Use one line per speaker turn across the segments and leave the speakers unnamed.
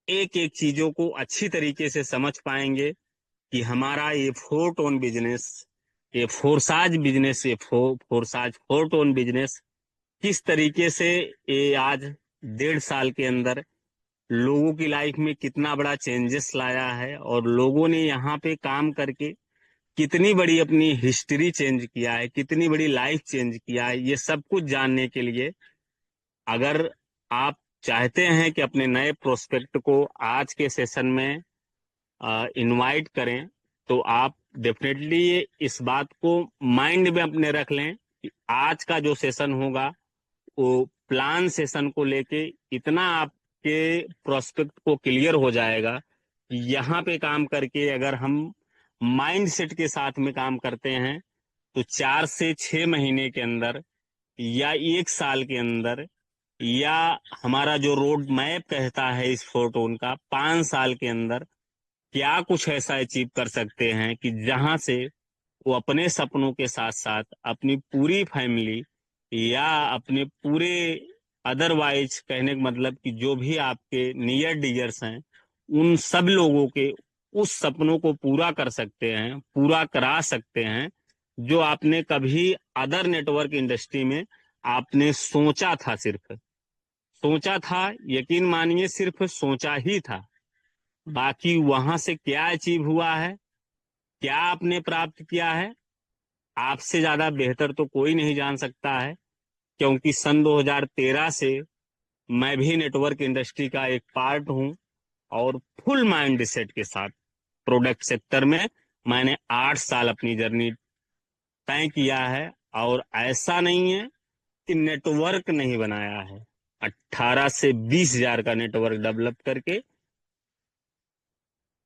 एक एक चीजों को अच्छी तरीके से समझ पाएंगे कि हमारा ये फोर टोन बिजनेस, ये फोरसाज बिजनेस, ये फोरसाज फोर टोन बिजनेस किस तरीके से ये आज 1.5 साल के अंदर लोगों की लाइफ में कितना बड़ा चेंजेस लाया है, और लोगों ने यहाँ पे काम करके कितनी बड़ी अपनी हिस्ट्री चेंज किया है, कितनी बड़ी लाइफ चेंज किया है, ये सब कुछ जानने के लिए अगर आप चाहते हैं कि अपने नए प्रोस्पेक्ट को आज के सेशन में इनवाइट करें, तो आप डेफिनेटली इस बात को माइंड में अपने रख लें कि आज का जो सेशन होगा वो प्लान सेशन को लेके इतना आपके प्रोस्पेक्ट को क्लियर हो जाएगा कि यहाँ पे काम करके अगर हम माइंड सेट के साथ में काम करते हैं तो 4 से 6 महीने के अंदर या 1 साल के अंदर, या हमारा जो रोड मैप कहता है इस फोटोन का 5 साल के अंदर क्या कुछ ऐसा अचीव कर सकते हैं कि जहां से वो अपने सपनों के साथ साथ अपनी पूरी फैमिली या अपने पूरे अदरवाइज कहने का मतलब कि जो भी आपके नियर डियर्स हैं उन सब लोगों के उस सपनों को पूरा कर सकते हैं, पूरा करा सकते हैं जो आपने कभी अदर नेटवर्क इंडस्ट्री में आपने सोचा था, सिर्फ सोचा था। यकीन मानिए सिर्फ सोचा ही था, बाकी वहां से क्या अचीव हुआ है, क्या आपने प्राप्त किया है, आपसे ज्यादा बेहतर तो कोई नहीं जान सकता है। क्योंकि सन 2013 से मैं भी नेटवर्क इंडस्ट्री का एक पार्ट हूं, और फुल माइंड सेट के साथ प्रोडक्ट सेक्टर में मैंने 8 साल अपनी जर्नी तय किया है। और ऐसा नहीं है कि नेटवर्क नहीं बनाया है, 18 से 20 हजार का नेटवर्क डेवलप करके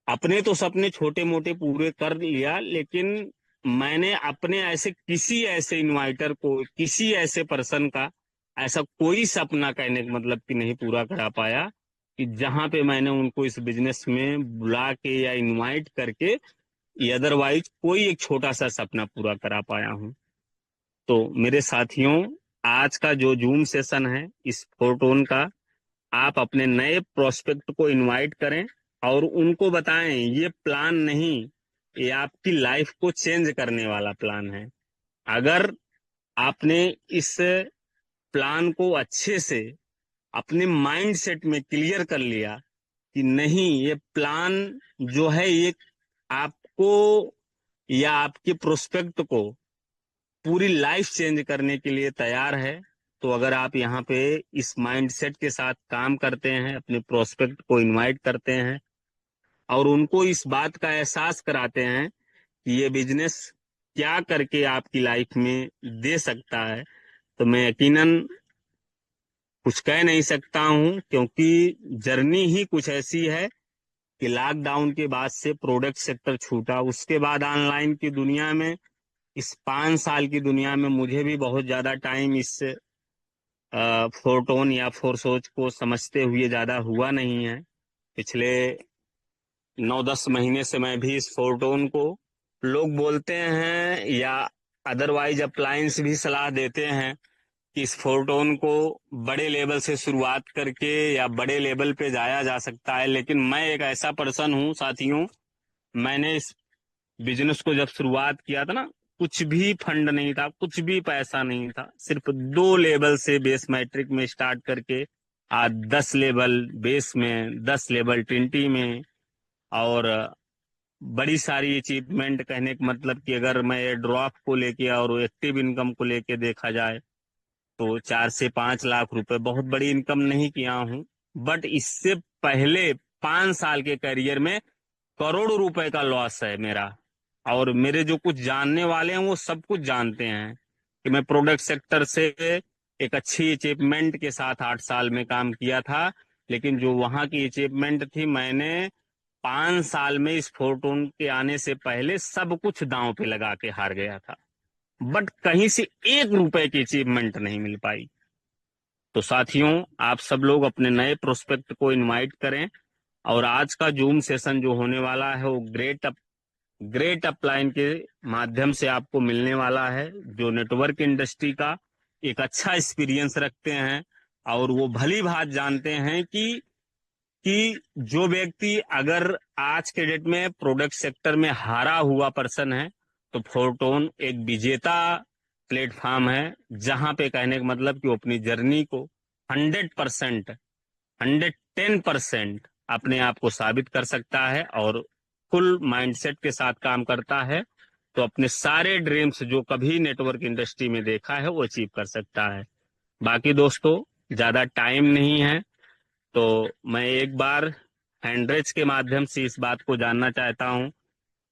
अपने तो सपने छोटे मोटे पूरे कर लिया, लेकिन मैंने अपने ऐसे किसी ऐसे इन्वाइटर को, किसी ऐसे पर्सन का ऐसा कोई सपना कहने का मतलब कि नहीं पूरा करा पाया कि जहां पे मैंने उनको इस बिजनेस में बुला के या इनवाइट करके या अदरवाइज कोई एक छोटा सा सपना पूरा करा पाया हूं। तो मेरे साथियों, आज का जो जूम सेशन है इस फोरटोन का, आप अपने नए प्रोस्पेक्ट को इनवाइट करें और उनको बताएं ये प्लान नहीं, ये आपकी लाइफ को चेंज करने वाला प्लान है। अगर आपने इस प्लान को अच्छे से अपने माइंड सेट में क्लियर कर लिया कि नहीं, ये प्लान जो है ये आपको या आपके प्रोस्पेक्ट को पूरी लाइफ चेंज करने के लिए तैयार है, तो अगर आप यहाँ पे इस माइंडसेट के साथ काम करते हैं, अपने प्रोस्पेक्ट को इनवाइट करते हैं और उनको इस बात का एहसास कराते हैं कि ये बिजनेस क्या करके आपकी लाइफ में दे सकता है, तो मैं यकीनन कुछ कह नहीं सकता हूँ। क्योंकि जर्नी ही कुछ ऐसी है कि लॉकडाउन के बाद से प्रोडक्ट सेक्टर छूटा, उसके बाद ऑनलाइन की दुनिया में, इस 5 साल की दुनिया में मुझे भी बहुत ज्यादा टाइम इस फोरटोन या फोरसोच को समझते हुए ज्यादा हुआ नहीं है। पिछले 9-10 महीने से मैं भी इस फोरटोन को, लोग बोलते हैं या अदरवाइज अप्लायंस भी सलाह देते हैं कि इस फोरटोन को बड़े लेवल से शुरुआत करके या बड़े लेवल पे जाया जा सकता है, लेकिन मैं एक ऐसा पर्सन हूँ साथियों, मैंने इस बिजनेस को जब शुरुआत किया था ना, कुछ भी फंड नहीं था, कुछ भी पैसा नहीं था, सिर्फ 2 लेवल से बेस मैट्रिक में स्टार्ट करके आज 10 लेवल बेस में, 10 लेवल ट्रिनिटी में, और बड़ी सारी अचीवमेंट कहने का मतलब कि अगर मैं ड्रॉप को लेके और एक्टिव इनकम को लेके देखा जाए तो 4 से 5 लाख रुपए बहुत बड़ी इनकम नहीं किया हूँ। बट इससे पहले 5 साल के करियर में करोड़ों रुपए का लॉस है मेरा। और मेरे जो कुछ जानने वाले हैं वो सब कुछ जानते हैं कि मैं प्रोडक्ट सेक्टर से एक अच्छी अचीवमेंट के साथ 8 साल में काम किया था, लेकिन जो वहां की अचीवमेंट थी, मैंने 5 साल में इस फोरटोन के आने से पहले सब कुछ दांव पे लगा के हार गया था। बट कहीं से 1 रुपए की अचीवमेंट नहीं मिल पाई। तो साथियों, आप सब लोग अपने नए प्रोस्पेक्ट को इनवाइट करें, और आज का जूम सेशन जो होने वाला है वो ग्रेट अपलाइन के माध्यम से आपको मिलने वाला है, जो नेटवर्क इंडस्ट्री का एक अच्छा एक्सपीरियंस रखते हैं और वो भली भांति जानते हैं कि कि जो व्यक्ति अगर आज के डेट में प्रोडक्ट सेक्टर में हारा हुआ पर्सन है, तो फोरटोन एक विजेता प्लेटफॉर्म है, जहां पे कहने का मतलब कि वो अपनी जर्नी को 100%, 110% अपने आप को साबित कर सकता है और फुल माइंडसेट के साथ काम करता है, तो अपने सारे ड्रीम्स जो कभी नेटवर्क इंडस्ट्री में देखा है वो अचीव कर सकता है। बाकी दोस्तों, ज्यादा टाइम नहीं है, तो मैं एक बार हैंडरेज के माध्यम से इस बात को जानना चाहता हूं,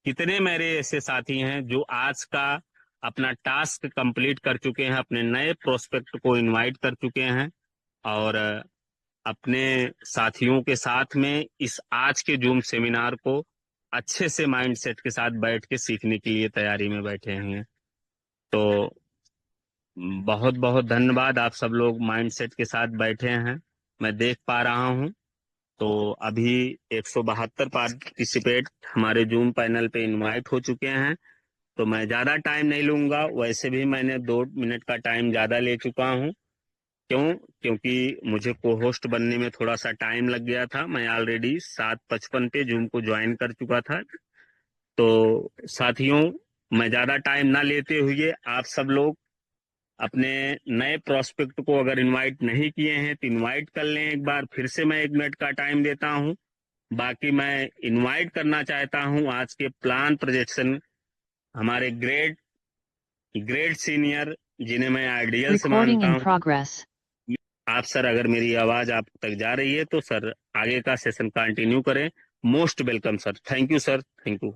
कितने मेरे ऐसे साथी हैं जो आज का अपना टास्क कंप्लीट कर चुके हैं, अपने नए प्रोस्पेक्ट को इनवाइट कर चुके हैं और अपने साथियों के साथ में इस आज के जूम सेमिनार को अच्छे से माइंडसेट के साथ बैठ के सीखने के लिए तैयारी में बैठे हैं। तो बहुत बहुत धन्यवाद, आप सब लोग माइंडसेट के साथ बैठे हैं, मैं देख पा रहा हूं। तो अभी 172 पार्टिसिपेट हमारे जूम पैनल पे इनवाइट हो चुके हैं, तो मैं ज्यादा टाइम नहीं लूंगा। वैसे भी मैंने 2 मिनट का टाइम ज्यादा ले चुका हूं। क्यों? क्योंकि मुझे को होस्ट बनने में थोड़ा सा टाइम लग गया था, मैं ऑलरेडी 7:55 पे जूम को ज्वाइन कर चुका था। तो साथियों, मैं ज्यादा टाइम ना लेते हुए आप सब लोग अपने नए प्रोस्पेक्ट को अगर इनवाइट नहीं किए हैं तो इनवाइट कर लें एक बार। फिर से मैं 1 मिनट का टाइम देता हूं। बाकी मैं इनवाइट करना चाहता हूं आज के प्लान प्रोजेक्शन हमारे ग्रेट ग्रेट सीनियर, जिन्हें मैं आइडियल से
Recording
मानता
in
हूं।
progress.
आप सर, अगर मेरी आवाज आप तक जा रही है तो सर आगे का सेशन कंटिन्यू करें। Most welcome sir. Thank you sir, thank you.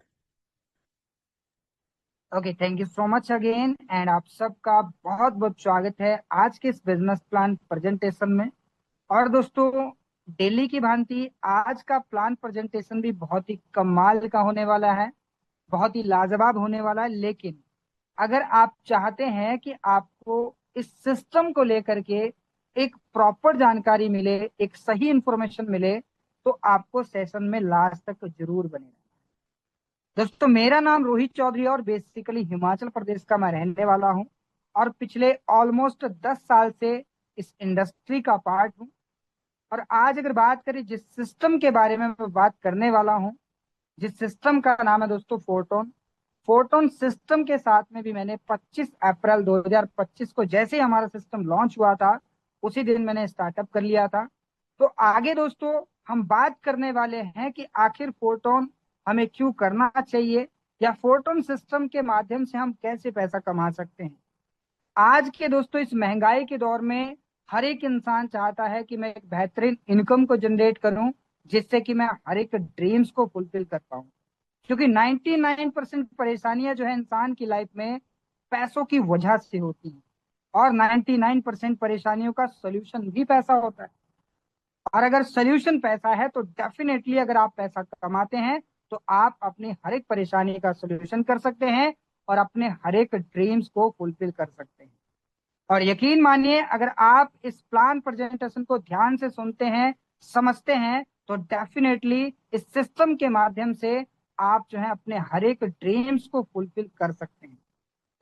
Okay, thank you so much again and आप सबका बहुत बहुत स्वागत है आज के इस बिजनेस प्लान प्रेजेंटेशन में। और दोस्तों, डेली की भांति आज का प्लान प्रेजेंटेशन भी बहुत ही कमाल का होने वाला है, बहुत ही लाजवाब होने वाला है। लेकिन अगर आप चाहते हैं कि आपको इस सिस्टम को लेकर के एक प्रॉपर जानकारी मिले, एक सही इंफॉर्मेशन मिले, तो आपको सेशन में लास्ट तक जरूर बने। दोस्तों, मेरा नाम रोहित चौधरी और बेसिकली हिमाचल प्रदेश का मैं रहने वाला हूं और पिछले ऑलमोस्ट 10 साल से इस इंडस्ट्री का पार्ट हूं। और आज अगर बात करें जिस सिस्टम के बारे में मैं बात करने वाला हूं, जिस सिस्टम का नाम है दोस्तों फोरटोन। फोरटोन सिस्टम के साथ में भी मैंने 25 अप्रैल 2025 को जैसे ही हमारा सिस्टम लॉन्च हुआ था, उसी दिन मैंने स्टार्टअप कर लिया था। तो आगे दोस्तों हम बात करने वाले हैं कि आखिर फोरटोन हमें क्यों करना चाहिए, या फोरटोन सिस्टम के माध्यम से हम कैसे पैसा कमा सकते हैं। आज के दोस्तों इस महंगाई के दौर में हर एक इंसान चाहता है कि मैं एक बेहतरीन इनकम को जनरेट करूं, जिससे कि मैं हर एक ड्रीम्स को फुलफिल कर पाऊं। क्योंकि 99% परेशानियां जो है इंसान की लाइफ में पैसों की वजह से होती हैं, और 99% परेशानियों का सोल्यूशन भी पैसा होता है। और अगर सोल्यूशन पैसा है तो डेफिनेटली अगर आप पैसा कमाते हैं तो आप अपनी हर एक परेशानी का सोल्यूशन कर सकते हैं और अपने हर एक ड्रीम्स को फुलफिल कर सकते हैं। और यकीन मानिए, अगर आप इस प्लान प्रेजेंटेशन को ध्यान से सुनते हैं, समझते हैं, तो डेफिनेटली इस सिस्टम के माध्यम से आप जो है अपने हर एक ड्रीम्स को फुलफिल कर सकते हैं।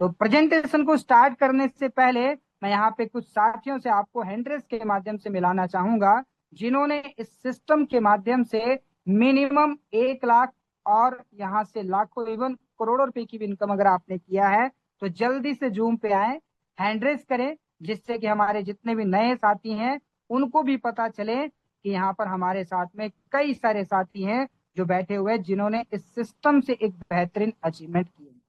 तो प्रेजेंटेशन को स्टार्ट करने से पहले मैं यहाँ पे कुछ साथियों से आपको हैंडरेस के माध्यम से मिलाना चाहूंगा, जिन्होंने इस सिस्टम के माध्यम से मिनिमम 1 लाख और यहाँ से लाखों इवन करोड़ों रुपए की भी इनकम अगर आपने किया है, तो जल्दी से जूम पे आए, हैंडरेस करें, जिससे कि हमारे जितने भी नए साथी हैं उनको भी पता चले कि यहाँ पर हमारे साथ में कई सारे साथी हैं जो बैठे हुए हैं, जिन्होंने इस सिस्टम से एक बेहतरीन अचीवमेंट की है।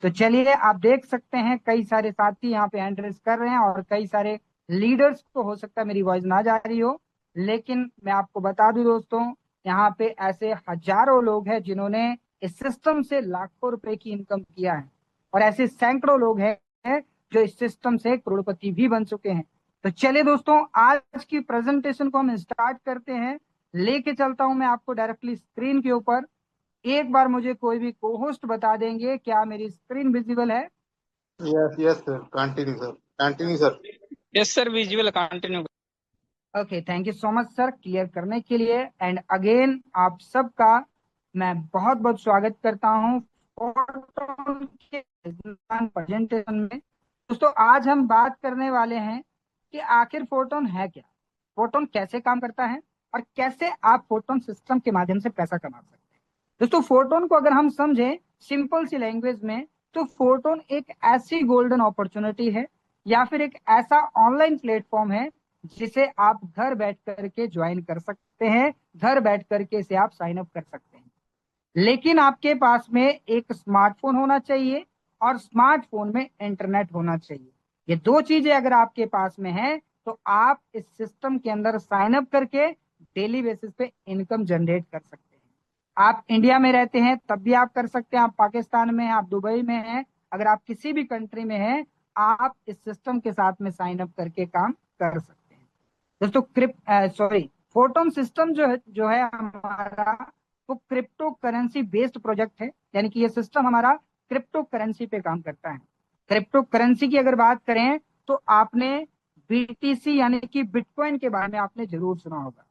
तो चलिए, आप देख सकते हैं कई सारे साथी यहाँ पे हैंड रेस कर रहे हैं और कई सारे लीडर्स को हो सकता है मेरी वॉइस ना जा रही हो, लेकिन मैं आपको बता दूं दोस्तों, यहाँ पे ऐसे हजारों लोग हैं जिन्होंने इस सिस्टम से लाखों रुपए की इनकम किया है, और ऐसे सैकड़ों लोग हैं जो इस सिस्टम से करोड़पति भी बन चुके हैं। तो चलिए दोस्तों, आज की प्रेजेंटेशन को हम स्टार्ट करते हैं। लेके चलता हूं मैं आपको डायरेक्टली स्क्रीन के ऊपर। एक बार मुझे कोई भी को होस्ट बता देंगे क्या मेरी स्क्रीन विजिबल है?
Yes, sir. Continue, sir. Continue, sir.
Yes sir, visual continue.
Okay, thank you so much sir clear करने के लिए। एंड अगेन आप सबका मैं बहुत बहुत स्वागत करता हूं फोरटोन के प्रेजेंटेशन में। दोस्तों, आज हम बात करने वाले हैं कि आखिर फोरटोन है क्या, फोरटोन कैसे काम करता है, और कैसे आप फोटोन सिस्टम के माध्यम से पैसा कमा सकते हैं। दोस्तों फोटोन को अगर हम समझें सिंपल सी लैंग्वेज में, तो फोटोन एक ऐसी गोल्डन अपॉर्चुनिटी है या फिर एक ऐसा ऑनलाइन प्लेटफॉर्म है जिसे आप घर बैठ करके ज्वाइन कर सकते हैं, घर बैठ करके इसे आप साइन अप कर सकते हैं। लेकिन आपके पास में एक स्मार्टफोन होना चाहिए और स्मार्टफोन में इंटरनेट होना चाहिए। ये दो चीजें अगर आपके पास में है तो आप इस सिस्टम के अंदर साइन अप करके डेली बेसिस पे इनकम जनरेट कर सकते हैं। आप इंडिया में रहते हैं तब भी आप कर सकते हैं, आप पाकिस्तान में हैं, आप दुबई में हैं, अगर आप किसी भी कंट्री में हैं, आप इस सिस्टम के साथ में साइन अप करके काम कर सकते हैं। दोस्तों फोटोन सिस्टम जो है हमारा, वो क्रिप्टो करेंसी बेस्ड प्रोजेक्ट है, यानी कि ये सिस्टम हमारा क्रिप्टो करेंसी पे काम करता है। क्रिप्टो करेंसी की अगर बात करें तो आपने बीटीसी यानी कि बिटकॉइन के बारे में आपने जरूर सुना होगा।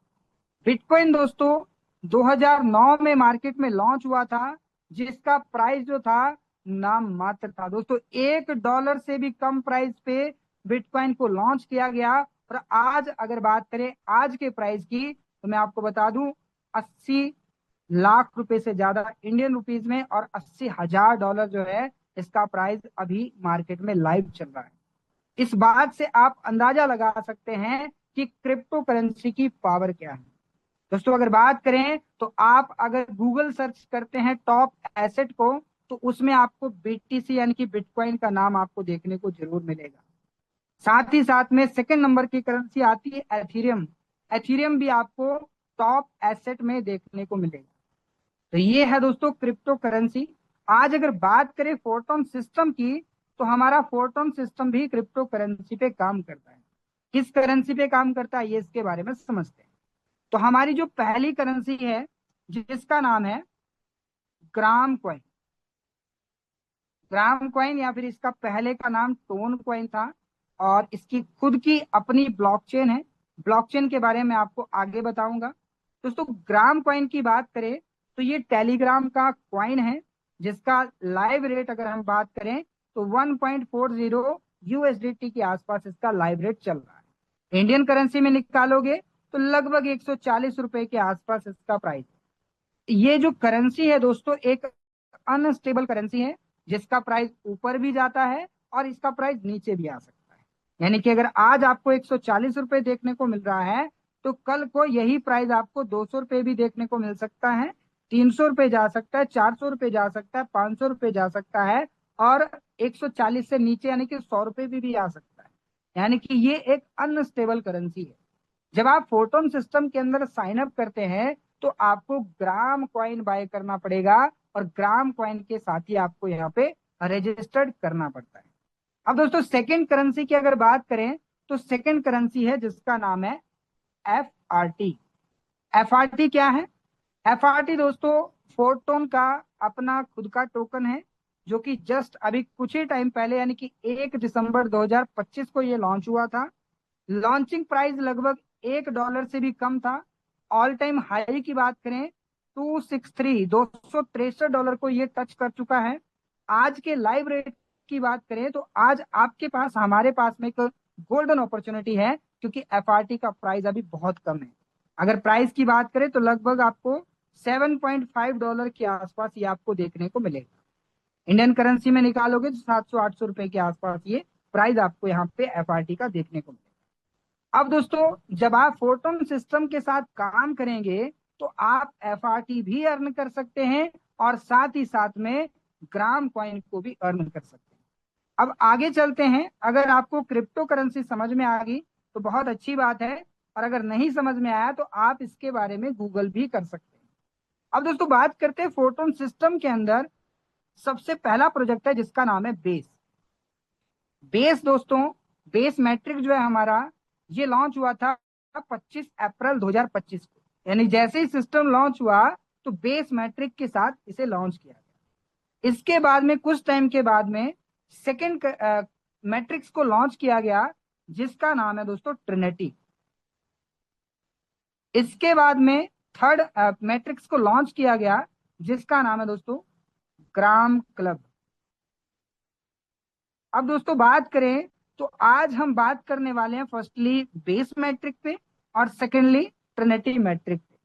बिटकॉइन दोस्तों 2009 में मार्केट में लॉन्च हुआ था, जिसका प्राइस जो था नाम मात्र था। दोस्तों $1 से भी कम प्राइस पे बिटकॉइन को लॉन्च किया गया, और आज अगर बात करें आज के प्राइस की तो मैं आपको बता दूं 80 लाख रुपए से ज्यादा इंडियन रुपीज में, और $80,000 जो है इसका प्राइस अभी मार्केट में लाइव चल रहा है। इस बात से आप अंदाजा लगा सकते हैं कि क्रिप्टो करेंसी की पावर क्या है। दोस्तों अगर बात करें तो आप अगर गूगल सर्च करते हैं टॉप एसेट को, तो उसमें आपको बीटीसी यानी कि बिटकॉइन का नाम आपको देखने को जरूर मिलेगा। साथ ही साथ में सेकंड नंबर की करेंसी आती है एथीरियम। एथीरियम भी आपको टॉप एसेट में देखने को मिलेगा। तो ये है दोस्तों क्रिप्टो करेंसी। आज अगर बात करें फोटोन सिस्टम की, तो हमारा फोटोन सिस्टम भी क्रिप्टो करेंसी पे काम करता है। किस करेंसी पे काम करता है ये इसके बारे में समझते हैं। तो हमारी जो पहली करेंसी है जिसका नाम है ग्राम कॉइन, ग्राम कॉइन या फिर इसका पहले का नाम टोन कॉइन था, और इसकी खुद की अपनी ब्लॉकचेन है। ब्लॉकचेन के बारे में आपको आगे बताऊंगा। दोस्तों ग्राम कॉइन की बात करें तो ये टेलीग्राम का कॉइन है, जिसका लाइव रेट अगर हम बात करें तो 1.40 यूएसडीटी के आसपास इसका लाइव रेट चल रहा है। इंडियन करेंसी में निकालोगे तो लगभग 140 रुपए के आसपास इसका प्राइस है। ये जो करेंसी है दोस्तों एक अनस्टेबल करेंसी है, जिसका प्राइस ऊपर भी जाता है और इसका प्राइस नीचे भी आ सकता है। यानी कि अगर आज आपको 140 रुपए देखने को मिल रहा है तो कल को यही प्राइस आपको 200 रुपए भी देखने को मिल सकता है, 300 रुपए जा सकता है, 400 रुपए जा सकता है, 500 रुपए जा सकता है, और 140 से नीचे यानी कि 100 रुपए भी आ सकता है। यानी कि ये एक अनस्टेबल करेंसी है। जब आप फोटोन सिस्टम के अंदर साइन अप करते हैं तो आपको ग्राम कॉइन बाय करना पड़ेगा, और ग्राम कॉइन के साथ ही आपको यहाँ पे रजिस्टर्ड करना पड़ता है। अब दोस्तों सेकंड करेंसी की अगर बात करें तो सेकंड करेंसी है जिसका नाम है FRT। FRT क्या है? FRT दोस्तों फोटोन का अपना खुद का टोकन है, जो कि जस्ट अभी कुछ ही टाइम पहले यानी कि 1 दिसंबर 2025 को ये लॉन्च हुआ था। लॉन्चिंग प्राइस लगभग $1 से भी कम था। ऑल टाइम हाई की बात करें 263 को ये टच कर चुका है। आज के लाइव रेट की बात करें तो आज आपके पास हमारे पास में एक गोल्डन अपॉर्चुनिटी है, क्योंकि FRT का प्राइस अभी बहुत कम है। अगर प्राइस की बात करें तो लगभग आपको $7.5 के आसपास ये आपको देखने को मिलेगा। इंडियन करेंसी में निकालोगे तो 700-800 रुपए के आसपास ये प्राइस आपको यहाँ पे FRT का देखने को मिलेगा। अब दोस्तों जब आप फोटोन सिस्टम के साथ काम करेंगे तो आप FRT भी अर्न कर सकते हैं, और साथ ही साथ में ग्राम कॉइन को भी अर्न कर सकते हैं। अब आगे चलते हैं। अगर आपको क्रिप्टो करेंसी समझ में आ गई तो बहुत अच्छी बात है, और अगर नहीं समझ में आया तो आप इसके बारे में गूगल भी कर सकते हैं। अब दोस्तों बात करते हैं फोटोन सिस्टम के अंदर सबसे पहला प्रोजेक्ट है जिसका नाम है बेस। बेस दोस्तों, बेस मैट्रिक जो है हमारा, ये लॉन्च हुआ था 25 अप्रैल 2025 को। यानी जैसे ही सिस्टम लॉन्च हुआ तो बेस मैट्रिक के साथ इसे लॉन्च किया गया। इसके बाद में कुछ टाइम के बाद में सेकेंड मैट्रिक्स को लॉन्च किया गया, जिसका नाम है दोस्तों ट्रिनिटी। इसके बाद में थर्ड मैट्रिक्स को लॉन्च किया गया, जिसका नाम है दोस्तों ग्राम क्लब। अब दोस्तों बात करें तो आज हम बात करने वाले हैं फर्स्टली बेस मैट्रिक पे और सेकेंडली ट्रिनिटी मैट्रिक पे।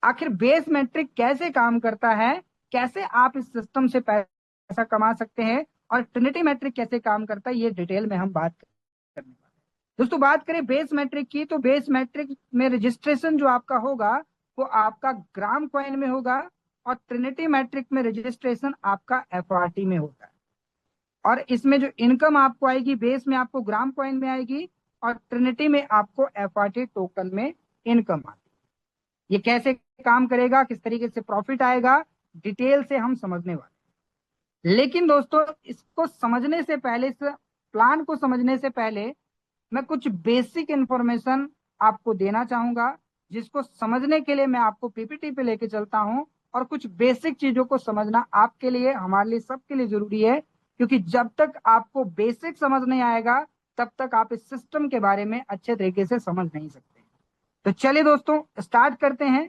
आखिर बेस मैट्रिक कैसे काम करता है, कैसे आप इस सिस्टम से पैसा कमा सकते हैं, और ट्रिनिटी मैट्रिक कैसे काम करता है, ये डिटेल में हम बात करने वाले हैं। दोस्तों बात करें बेस मैट्रिक की, तो बेस मैट्रिक में रजिस्ट्रेशन जो आपका होगा वो आपका ग्राम कॉइन में होगा, और ट्रिनिटी मैट्रिक में रजिस्ट्रेशन आपका एफआरटी में होता है। और इसमें जो इनकम आपको आएगी बेस में आपको ग्राम कॉइन में आएगी, और ट्रिनिटी में आपको एफआरटी टोकन में इनकम आएगी। ये कैसे काम करेगा, किस तरीके से प्रॉफिट आएगा, डिटेल से हम समझने वाले। लेकिन दोस्तों इसको समझने से पहले, इस प्लान को समझने से पहले मैं कुछ बेसिक इंफॉर्मेशन आपको देना चाहूंगा, जिसको समझने के लिए मैं आपको पीपीटी पे लेके चलता हूं। और कुछ बेसिक चीजों को समझना आपके लिए, हमारे लिए, सबके लिए जरूरी है, क्योंकि जब तक आपको बेसिक समझ नहीं आएगा तब तक आप इस सिस्टम के बारे में अच्छे तरीके से समझ नहीं सकते। तो चलिए दोस्तों स्टार्ट करते हैं।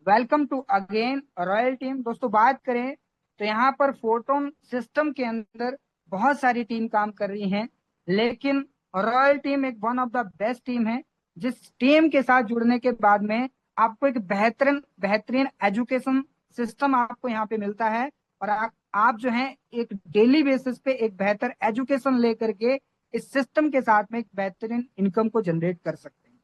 Welcome to again royal team. दोस्तों बात करें तो यहाँ पर फोटोन सिस्टम के अंदर बहुत सारी टीम काम कर रही हैं, लेकिन रॉयल टीम एक one of the best team है, जिस टीम के साथ जुड़ने के बाद में आपको एक बेहतरीन बेहतरीन एजुकेशन सिस्टम आपको यहाँ पे मिलता है, और आप जो है एक डेली बेसिस पे एक बेहतर एजुकेशन लेकर के इस सिस्टम के साथ में एक बेहतरीन इनकम को जनरेट कर सकते हैं।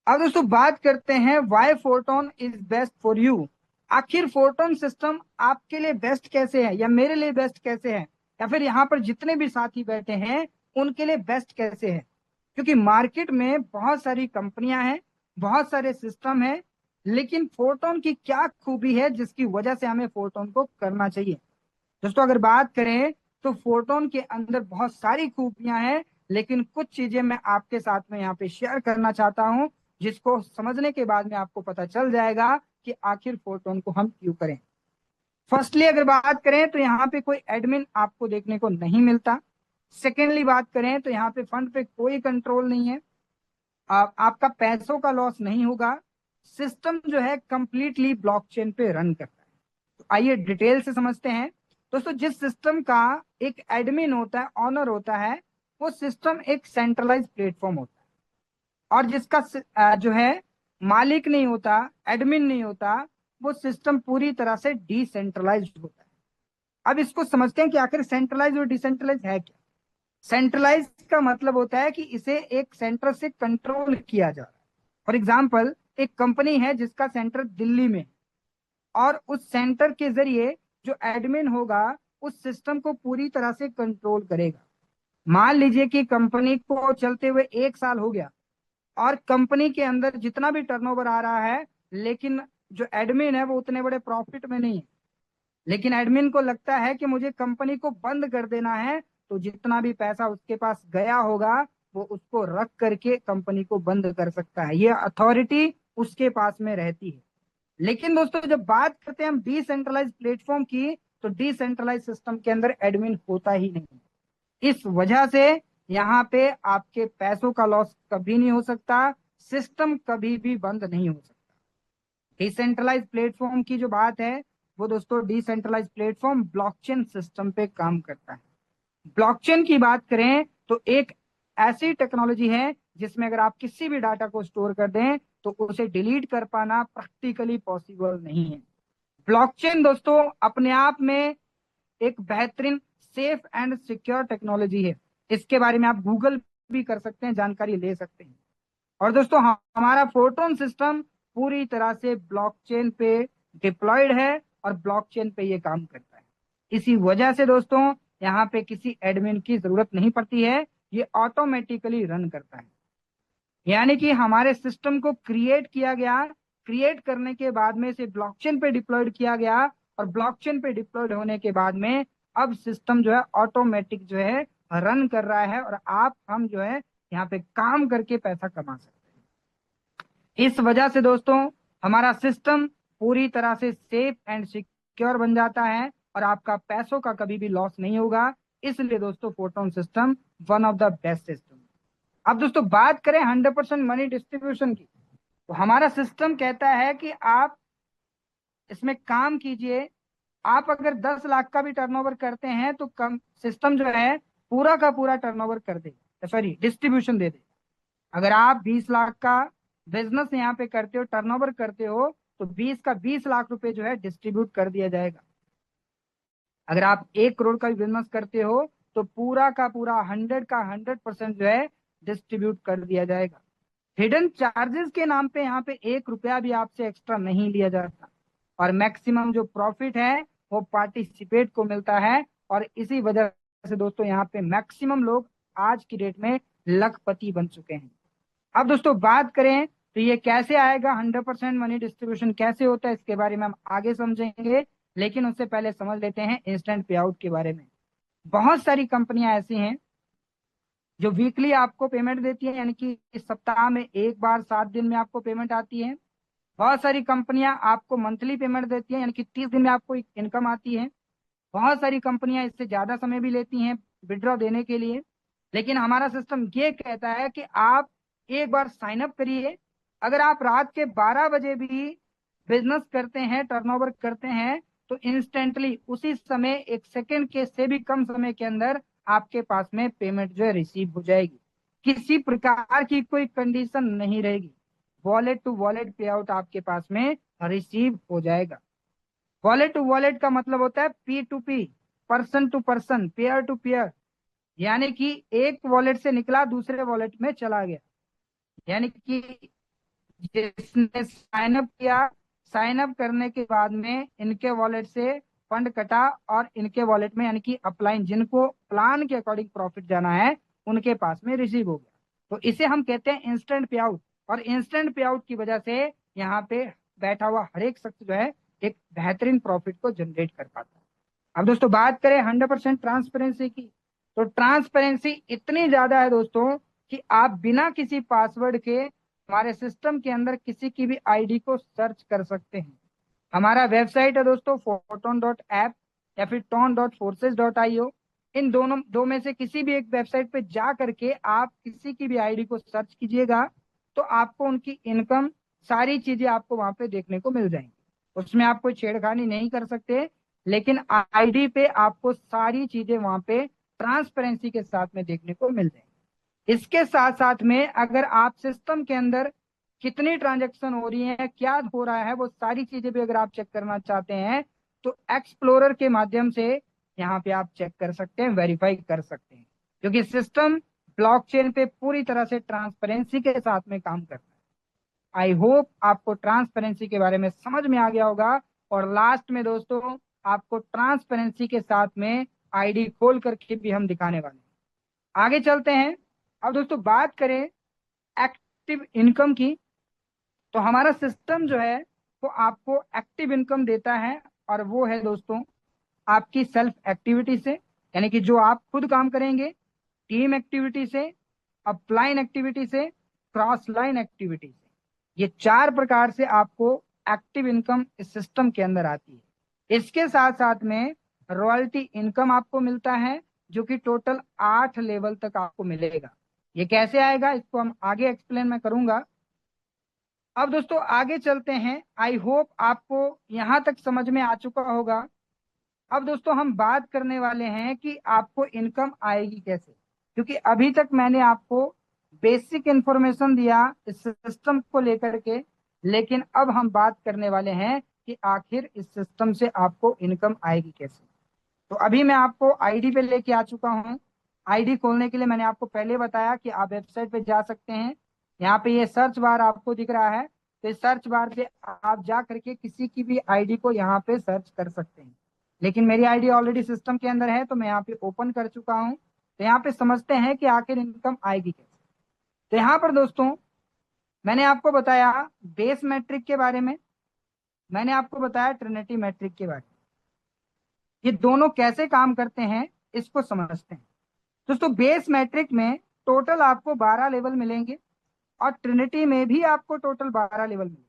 अब दोस्तों बात करते हैं why Photon is best for you. आखिर फोटोन सिस्टम आपके लिए बेस्ट कैसे है, या मेरे लिए बेस्ट कैसे है, या फिर यहाँ पर जितने भी साथी बैठे हैं उनके लिए बेस्ट कैसे है। क्योंकि मार्केट में बहुत सारी कंपनियां हैं, बहुत सारे सिस्टम है, लेकिन फोटोन की क्या खूबी है जिसकी वजह से हमें फोटोन को करना चाहिए। दोस्तों अगर बात करें तो फोटोन के अंदर बहुत सारी खूबियां हैं, लेकिन कुछ चीजें मैं आपके साथ में यहाँ पे शेयर करना चाहता हूं, जिसको समझने के बाद में आपको पता चल जाएगा कि आखिर फोटोन को हम क्यों करें। फर्स्टली अगर बात करें तो यहाँ पे कोई एडमिन आपको देखने को नहीं मिलता। सेकेंडली बात करें तो यहाँ पे फंड पे कोई कंट्रोल नहीं है, आपका पैसों का लॉस नहीं होगा। सिस्टम जो है कंप्लीटली ब्लॉकचेन पे रन करता है। तो आइए डिटेल से समझते हैं। दोस्तों जिस सिस्टम का एक एडमिन होता है, ऑनर होता है, वो सिस्टम एक सेंट्रलाइज प्लेटफॉर्म होता है, और जिसका जो है मालिक नहीं होता, एडमिन नहीं होता, वो सिस्टम पूरी तरह से डिसेंट्रलाइज्ड होता है। अब इसको समझते हैं कि आखिर सेंट्रलाइज और डिसेंट्रलाइज है क्या। सेंट्रलाइज का मतलब होता है कि इसे एक सेंटर से कंट्रोल किया जा रहा है। फॉर एग्जाम्पल एक कंपनी है जिसका सेंटर दिल्ली में, और उस सेंटर के जरिए जो एडमिन होगा उस सिस्टम को पूरी तरह से कंट्रोल करेगा। मान लीजिए कि कंपनी को चलते हुए 1 साल हो गया, और कंपनी के अंदर जितना भी टर्नओवर आ रहा है, लेकिन जो एडमिन है वो उतने बड़े प्रॉफिट में नहीं है। लेकिन एडमिन को लगता है कि मुझे कंपनी को बंद कर देना है, तो जितना भी पैसा उसके पास गया होगा वो उसको रख करके कंपनी को बंद कर सकता है। ये अथॉरिटी उसके पास में रहती है। लेकिन दोस्तों जब बात करते हैं हम डिसेंट्रलाइज प्लेटफॉर्म की, तो डिसेंट्रलाइज सिस्टम के अंदर एडमिन होता ही नहीं। इस वजह से यहाँ पे आपके पैसों का लॉस कभी नहीं हो सकता, सिस्टम कभी भी बंद नहीं हो सकता। डिसेंट्रलाइज प्लेटफॉर्म की जो बात है वो दोस्तों, डिसेंट्रलाइज प्लेटफॉर्म ब्लॉकचेन सिस्टम पे काम करता है। ब्लॉकचेन की बात करें तो एक ऐसी टेक्नोलॉजी है जिसमें अगर आप किसी भी डाटा को स्टोर कर दें तो उसे डिलीट कर पाना प्रैक्टिकली पॉसिबल नहीं है। ब्लॉकचेन दोस्तों अपने आप में एक बेहतरीन सेफ एंड सिक्योर टेक्नोलॉजी है। इसके बारे में आप गूगल भी कर सकते हैं, जानकारी ले सकते हैं। और दोस्तों हमारा फोटोन सिस्टम पूरी तरह से ब्लॉकचेन पे डिप्लॉयड है, और ब्लॉकचेन पे ये काम करता है। इसी वजह से दोस्तों यहाँ पे किसी एडमिन की जरूरत नहीं पड़ती है, ये ऑटोमेटिकली रन करता है। यानी कि हमारे सिस्टम को क्रिएट किया गया, क्रिएट करने के बाद में इसे ब्लॉकचेन पे डिप्लॉयड किया गया, और ब्लॉकचेन पे डिप्लॉयड होने के बाद में अब सिस्टम जो है ऑटोमेटिक जो है रन कर रहा है, और हम जो है यहाँ पे काम करके पैसा कमा सकते हैं। इस वजह से दोस्तों हमारा सिस्टम पूरी तरह से सेफ एंड सिक्योर बन जाता है, और आपका पैसों का कभी भी लॉस नहीं होगा। इसलिए दोस्तों photon system one of the best system. अब दोस्तों बात करें 100% मनी डिस्ट्रीब्यूशन की, तो हमारा सिस्टम कहता है कि आप इसमें काम कीजिए। आप अगर 10 लाख का भी टर्नओवर करते हैं तो कम सिस्टम जो है पूरा का पूरा टर्नओवर कर देगा। सॉरी डिस्ट्रीब्यूशन दे देगा। अगर आप 20 लाख का बिजनेस यहाँ पे करते हो, टर्नओवर करते हो, तो 20 का 20 लाख रुपए जो है डिस्ट्रीब्यूट कर दिया जाएगा। अगर आप 1 करोड़ का भी बिजनेस करते हो तो पूरा का पूरा 100 का 100% जो है डिस्ट्रीब्यूट कर दिया जाएगा। हिडन चार्जेस के नाम पे यहाँ पे 1 रुपया भी आपसे एक्स्ट्रा नहीं लिया जाता, और मैक्सिमम जो प्रॉफिट है वो पार्टिसिपेट को मिलता है। और इसी वजह से दोस्तों यहाँ पे मैक्सिमम लोग आज की डेट में लखपति बन चुके हैं। अब दोस्तों बात करें तो ये कैसे आएगा, 100% मनी डिस्ट्रीब्यूशन कैसे होता है, इसके बारे में हम आगे समझेंगे, लेकिन उससे पहले समझ लेते हैं इंस्टेंट पे आउट के बारे में। बहुत सारी कंपनियां ऐसी हैं जो वीकली आपको पेमेंट देती है, यानी कि इस सप्ताह में एक बार 7 दिन में आपको पेमेंट आती है। बहुत सारी कंपनियां आपको मंथली पेमेंट देती है, यानी कि 30 दिन में आपको इनकम आती है। बहुत सारी कंपनियां इससे ज्यादा समय भी लेती हैं विड्रॉ देने के लिए। लेकिन हमारा सिस्टम ये कहता है कि आप एक बार साइन अप करिए। अगर आप रात के 12 बजे भी बिजनेस करते हैं, टर्नओवर करते हैं, तो इंस्टेंटली उसी समय 1 सेकंड के से भी कम समय के अंदर आपके पास में पेमेंट जो है रिसीव हो जाएगी। किसी प्रकार की कोई कंडीशन नहीं रहेगी, वॉलेट टू वॉलेट पे आउट आपके पास में रिसीव हो जाएगा। वॉलेट टू वॉलेट का मतलब होता है P to P, person to person, pair to pair, यानी कि एक वॉलेट से निकला दूसरे वॉलेट में चला गया। यानी कि जिसने साइन अप किया, साइन अप करने के बाद में इनके वॉलेट से फंड कटा और इनके वॉलेट में, यानी कि अपलाइन जिनको प्लान के अकॉर्डिंग प्रॉफिट जाना है, उनके पास में रिसीव हो गया। तो इसे हम कहते हैं इंस्टेंट पे आउट। और इंस्टेंट पे आउट की वजह से यहाँ पे बैठा हुआ हर एक शख्स जो है एक बेहतरीन प्रॉफिट को जनरेट कर पाता है। अब दोस्तों बात करें 100% ट्रांसपेरेंसी की, तो ट्रांसपेरेंसी इतनी ज्यादा है दोस्तों कि आप बिना किसी पासवर्ड के हमारे सिस्टम के अंदर किसी की भी आईडी को सर्च कर सकते हैं। हमारा वेबसाइट है दोस्तों photon.app या फिर ton.forces.io। इन दोनों दो में से किसी भी एक वेबसाइट पे जा करके आप किसी की भी आईडी को सर्च कीजिएगा, तो आपको उनकी इनकम सारी चीजें आपको वहां पे देखने को मिल जाएंगी। उसमें आप कोई छेड़खानी नहीं कर सकते, लेकिन आईडी पे आपको सारी चीजें वहां पे ट्रांसपेरेंसी के साथ में देखने को मिल जाएंगी। इसके साथ साथ में अगर आप सिस्टम के अंदर कितनी ट्रांजैक्शन हो रही है, क्या हो रहा है, वो सारी चीजें भी अगर आप चेक करना चाहते हैं तो एक्सप्लोरर के माध्यम से यहाँ पे आप चेक कर सकते हैं, वेरीफाई कर सकते हैं, क्योंकि सिस्टम ब्लॉकचेन पे पूरी तरह से ट्रांसपेरेंसी के साथ में काम करता है। आई होप आपको ट्रांसपेरेंसी के बारे में समझ में आ गया होगा। और लास्ट में दोस्तों आपको ट्रांसपेरेंसी के साथ में आईडी खोल करके भी हम दिखाने वाले हैं। आगे चलते हैं। अब दोस्तों बात करें एक्टिव इनकम की, तो हमारा सिस्टम जो है वो आपको एक्टिव इनकम देता है, और वो है दोस्तों आपकी सेल्फ एक्टिविटी से, यानी कि जो आप खुद काम करेंगे, टीम एक्टिविटी से, अपलाइन एक्टिविटी से, क्रॉस लाइन एक्टिविटी से। ये 4 प्रकार से आपको एक्टिव इनकम इस सिस्टम के अंदर आती है। इसके साथ साथ में रॉयल्टी इनकम आपको मिलता है, जो कि टोटल 8 लेवल तक आपको मिलेगा। ये कैसे आएगा इसको हम आगे एक्सप्लेन मैं करूंगा। अब दोस्तों आगे चलते हैं। आई होप आपको यहां तक समझ में आ चुका होगा। अब दोस्तों हम बात करने वाले हैं कि आपको इनकम आएगी कैसे, क्योंकि अभी तक मैंने आपको बेसिक इंफॉर्मेशन दिया इस सिस्टम को लेकर के, लेकिन अब हम बात करने वाले हैं कि आखिर इस सिस्टम से आपको इनकम आएगी कैसे। तो अभी मैं आपको आईडी पे लेके आ चुका हूँ। आईडी खोलने के लिए मैंने आपको पहले बताया कि आप वेबसाइट पे जा सकते हैं। यहाँ पे ये सर्च बार आपको दिख रहा है, तो इस सर्च बार पे आप जा करके किसी की भी आईडी को यहाँ पे सर्च कर सकते हैं। लेकिन मेरी आईडी ऑलरेडी सिस्टम के अंदर है, तो मैं यहाँ पे ओपन कर चुका हूँ। तो यहाँ पे समझते हैं कि आखिर इनकम आएगी कैसे। तो यहाँ पर दोस्तों मैंने आपको बताया बेस मैट्रिक के बारे में, मैंने आपको बताया ट्रिनिटी मैट्रिक के बारे में। ये दोनों कैसे काम करते हैं इसको समझते हैं। दोस्तों बेस मैट्रिक में टोटल आपको 12 लेवल मिलेंगे, और ट्रिनिटी में भी आपको टोटल 12 लेवल मिलेंगे।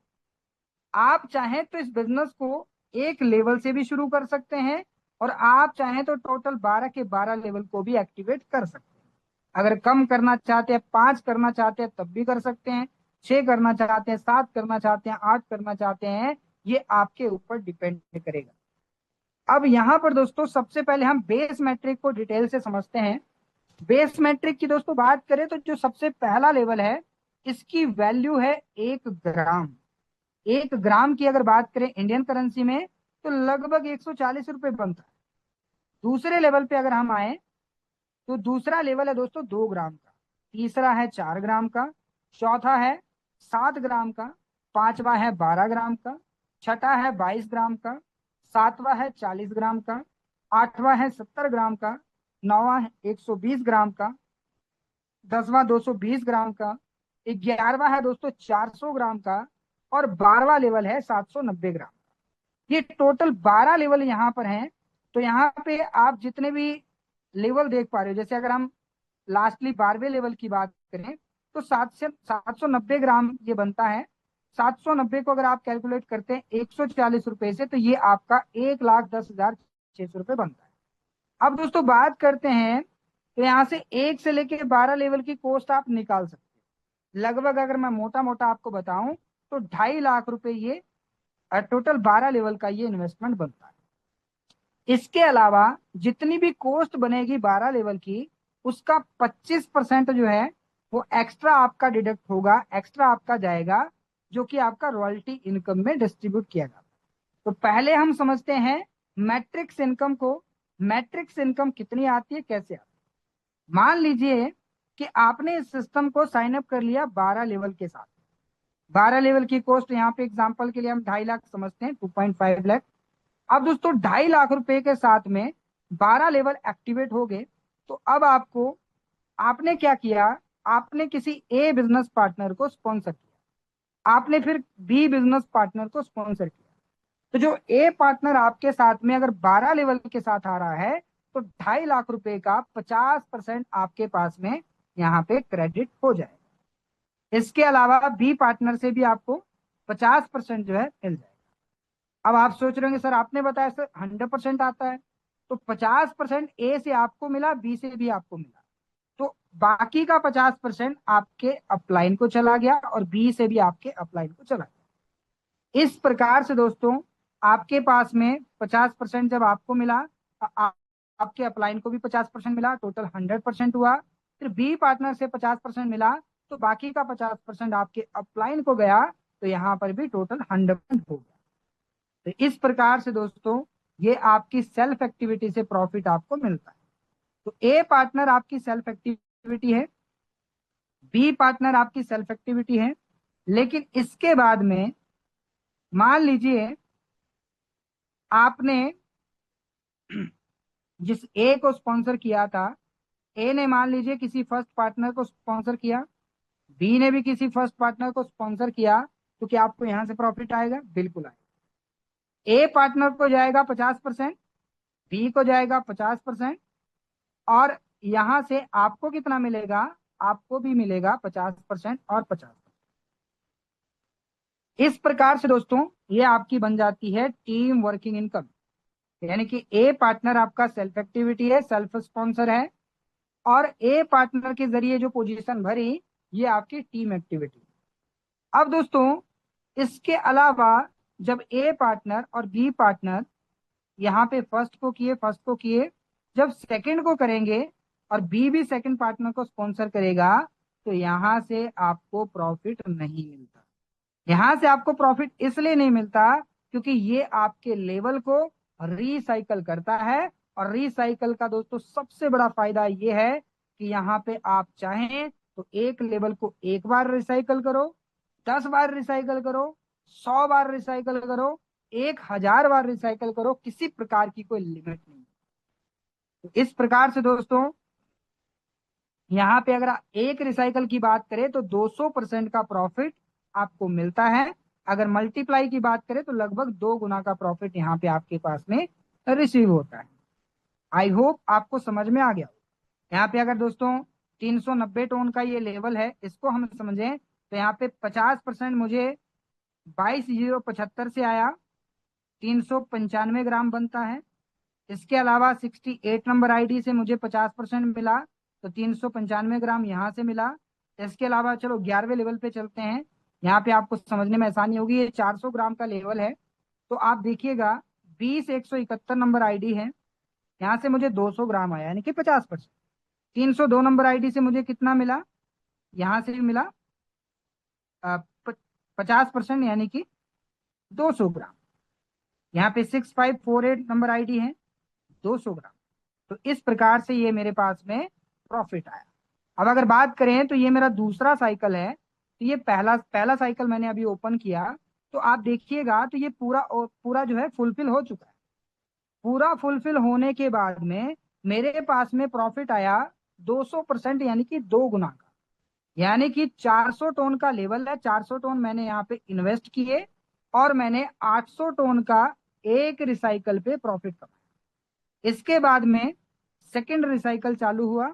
आप चाहें तो इस बिजनेस को एक लेवल से भी शुरू कर सकते हैं, और आप चाहें तो टोटल 12 के 12 लेवल को भी एक्टिवेट कर सकते हैं। अगर कम करना चाहते हैं, 5 करना चाहते हैं, तब भी कर सकते हैं। 6 करना चाहते हैं, 7 करना चाहते हैं, 8 करना चाहते हैं, ये आपके ऊपर डिपेंड करेगा। अब यहाँ पर दोस्तों सबसे पहले हम बेस मैट्रिक को डिटेल से समझते हैं। बेस मैट्रिक की दोस्तों बात करें तो जो सबसे पहला लेवल है, इसकी वैल्यू है 1 ग्राम। 1 ग्राम की अगर बात करें इंडियन करेंसी में तो लगभग 140 रुपए बनता है। दूसरे लेवल पे अगर हम आए तो दूसरा लेवल है दोस्तों 2 ग्राम का, तीसरा है 4 ग्राम का, चौथा है 7 ग्राम का, पांचवा है 12 ग्राम का, छठा है 22 ग्राम का, सातवां है 40 ग्राम का, आठवां है 70 ग्राम का, नौवां है 120 ग्राम का, दसवां 220 ग्राम का, 11वां है दोस्तों 400 ग्राम का, और 12वां लेवल है 790 ग्राम। ये टोटल 12 लेवल यहाँ पर हैं। तो यहाँ पे आप जितने भी लेवल देख पा रहे हो, जैसे अगर हम लास्टली 12वें लेवल की बात करें तो 790 ग्राम ये बनता है। 790 को अगर आप कैलकुलेट करते हैं 140 रुपए से, तो ये आपका 1,10,600 रुपए बनता है। अब दोस्तों बात करते हैं, तो यहाँ से 1 से लेके 12 लेवल की कॉस्ट आप निकाल सकते हैं। लगभग अगर मैं मोटा मोटा आपको बताऊं तो 2.5 लाख रुपए ये टोटल 12 लेवल का ये इन्वेस्टमेंट बनता है। इसके अलावा जितनी भी कॉस्ट बनेगी 12 लेवल की, उसका 25% जो है वो एक्स्ट्रा आपका डिडक्ट होगा, एक्स्ट्रा आपका जाएगा, जो कि आपका रॉयल्टी इनकम में डिस्ट्रीब्यूट किया जाता है। तो पहले हम समझते हैं मैट्रिक्स इनकम को। मैट्रिक्स इनकम कितनी आती है, कैसे आती है। मान लीजिए कि आपने इस सिस्टम को साइन अप कर लिया 12 लेवल के साथ। 12 लेवल की कॉस्ट यहाँ पे एग्जांपल के लिए हम 2.5 लाख समझते हैं, 2.5 लाख। अब दोस्तों 2.5 लाख रुपए के साथ में 12 लेवल एक्टिवेट हो गए। तो अब आपको, आपने क्या किया, आपने किसी ए बिजनेस पार्टनर को स्पॉन्सर किया, आपने फिर बी बिजनेस पार्टनर को स्पॉन्सर किया। तो जो ए पार्टनर आपके साथ में अगर 12 लेवल के साथ आ रहा है तो 2.5 लाख रुपए का 50% आपके पास में यहाँ पे क्रेडिट हो जाएगा। इसके अलावा बी पार्टनर से भी आपको 50% जो है मिल जाएगा। अब आप सोच रहे होंगे सर आपने बताया सर 100% आता है, तो 50% ए से आपको मिला, बी से भी आपको मिला, तो बाकी का 50% आपके अपलाइन को चला गया और बी से भी आपके अपलाइन को चला गया। इस प्रकार से दोस्तों आपके पास में 50% जब आपको मिला, आपके अपलाइन को भी 50% मिला, टोटल 100% हुआ। फिर बी पार्टनर से 50% मिला, तो बाकी का 50% आपके अपलाइन को गया, तो यहाँ पर भी टोटल 100% हो गया। तो इस प्रकार से दोस्तों ये आपकी सेल्फ एक्टिविटी से प्रॉफिट आपको मिलता है। तो ए पार्टनर आपकी सेल्फ एक्टिविटी है, बी पार्टनर आपकी सेल्फ एक्टिविटी है, लेकिन इसके बाद में मान लीजिए आपने जिस ए को स्पॉन्सर किया था, ए ने मान लीजिए किसी फर्स्ट पार्टनर को स्पॉन्सर किया, बी ने भी किसी फर्स्ट पार्टनर को स्पॉन्सर किया, तो क्या आपको यहां से प्रॉफिट आएगा? बिल्कुल आएगा। ए पार्टनर को जाएगा 50%, बी को जाएगा 50%, और यहां से आपको कितना मिलेगा? आपको भी मिलेगा 50% और 50%। इस प्रकार से दोस्तों ये आपकी बन जाती है टीम वर्किंग इनकम। यानी कि ए पार्टनर आपका सेल्फ एक्टिविटी है, सेल्फ स्पॉन्सर है, और ए पार्टनर के जरिए जो पोजीशन भरी ये आपकी टीम एक्टिविटी। अब दोस्तों इसके अलावा जब ए पार्टनर और बी पार्टनर यहाँ पे फर्स्ट को किए, जब सेकंड को करेंगे और बी भी सेकंड पार्टनर को स्पॉन्सर करेगा, तो यहां से आपको प्रॉफिट नहीं मिलता। यहां से आपको प्रॉफिट इसलिए नहीं मिलता क्योंकि ये आपके लेवल को रिसाइकल करता है। और रिसाइकल का दोस्तों सबसे बड़ा फायदा ये है कि यहाँ पे आप चाहें तो एक लेवल को एक बार रिसाइकल करो, 10 बार रिसाइकल करो, 100 बार रिसाइकल करो, 1,000 बार रिसाइकल करो, किसी प्रकार की कोई लिमिट नहीं। तो इस प्रकार से दोस्तों यहाँ पे अगर एक रिसाइकल की बात करें तो 200% का प्रॉफिट आपको मिलता है। अगर मल्टीप्लाई की बात करें तो लगभग 2 गुना का प्रॉफिट यहाँ पे आपके पास में रिसीव होता है। आई होप आपको समझ में आ गया। यहाँ पे अगर दोस्तों 390 टन का ये लेवल है, इसको हम समझें तो यहाँ पे 50% मुझे 22,075 से आया, 395 ग्राम बनता है। इसके अलावा 68 नंबर आईडी से मुझे 50% मिला, तो 395 ग्राम यहाँ से मिला। इसके अलावा चलो 11वें लेवल पे चलते हैं, यहाँ पे आपको समझने में आसानी होगी। ये 400 ग्राम का लेवल है, तो आप देखिएगा 20,171 नंबर आईडी है, यहाँ से मुझे 200 ग्राम आया, यानी कि 50%। 302 नंबर आईडी से मुझे कितना मिला, यहाँ से भी मिला 50%, यानी कि 200 ग्राम। यहाँ पे 6548 नंबर आईडी है, 200 ग्राम। तो इस प्रकार से ये मेरे पास में प्रॉफिट आया। अब अगर बात करें तो ये मेरा दूसरा साइकिल है। तो ये पहला पहला साइकिल मैंने अभी ओपन किया, तो आप देखिएगा तो ये पूरा पूरा जो है फुलफिल हो चुका है। पूरा फुलफिल होने के बाद में मेरे पास में प्रॉफिट आया 200%, यानी कि 2 गुना का। यानी कि 400 टन का लेवल है, 400 टन मैंने यहाँ पे इन्वेस्ट किए और मैंने 800 टन का एक रिसाइकल पे प्रॉफिट कमाया। इसके बाद में सेकंड रिसाइकल चालू हुआ,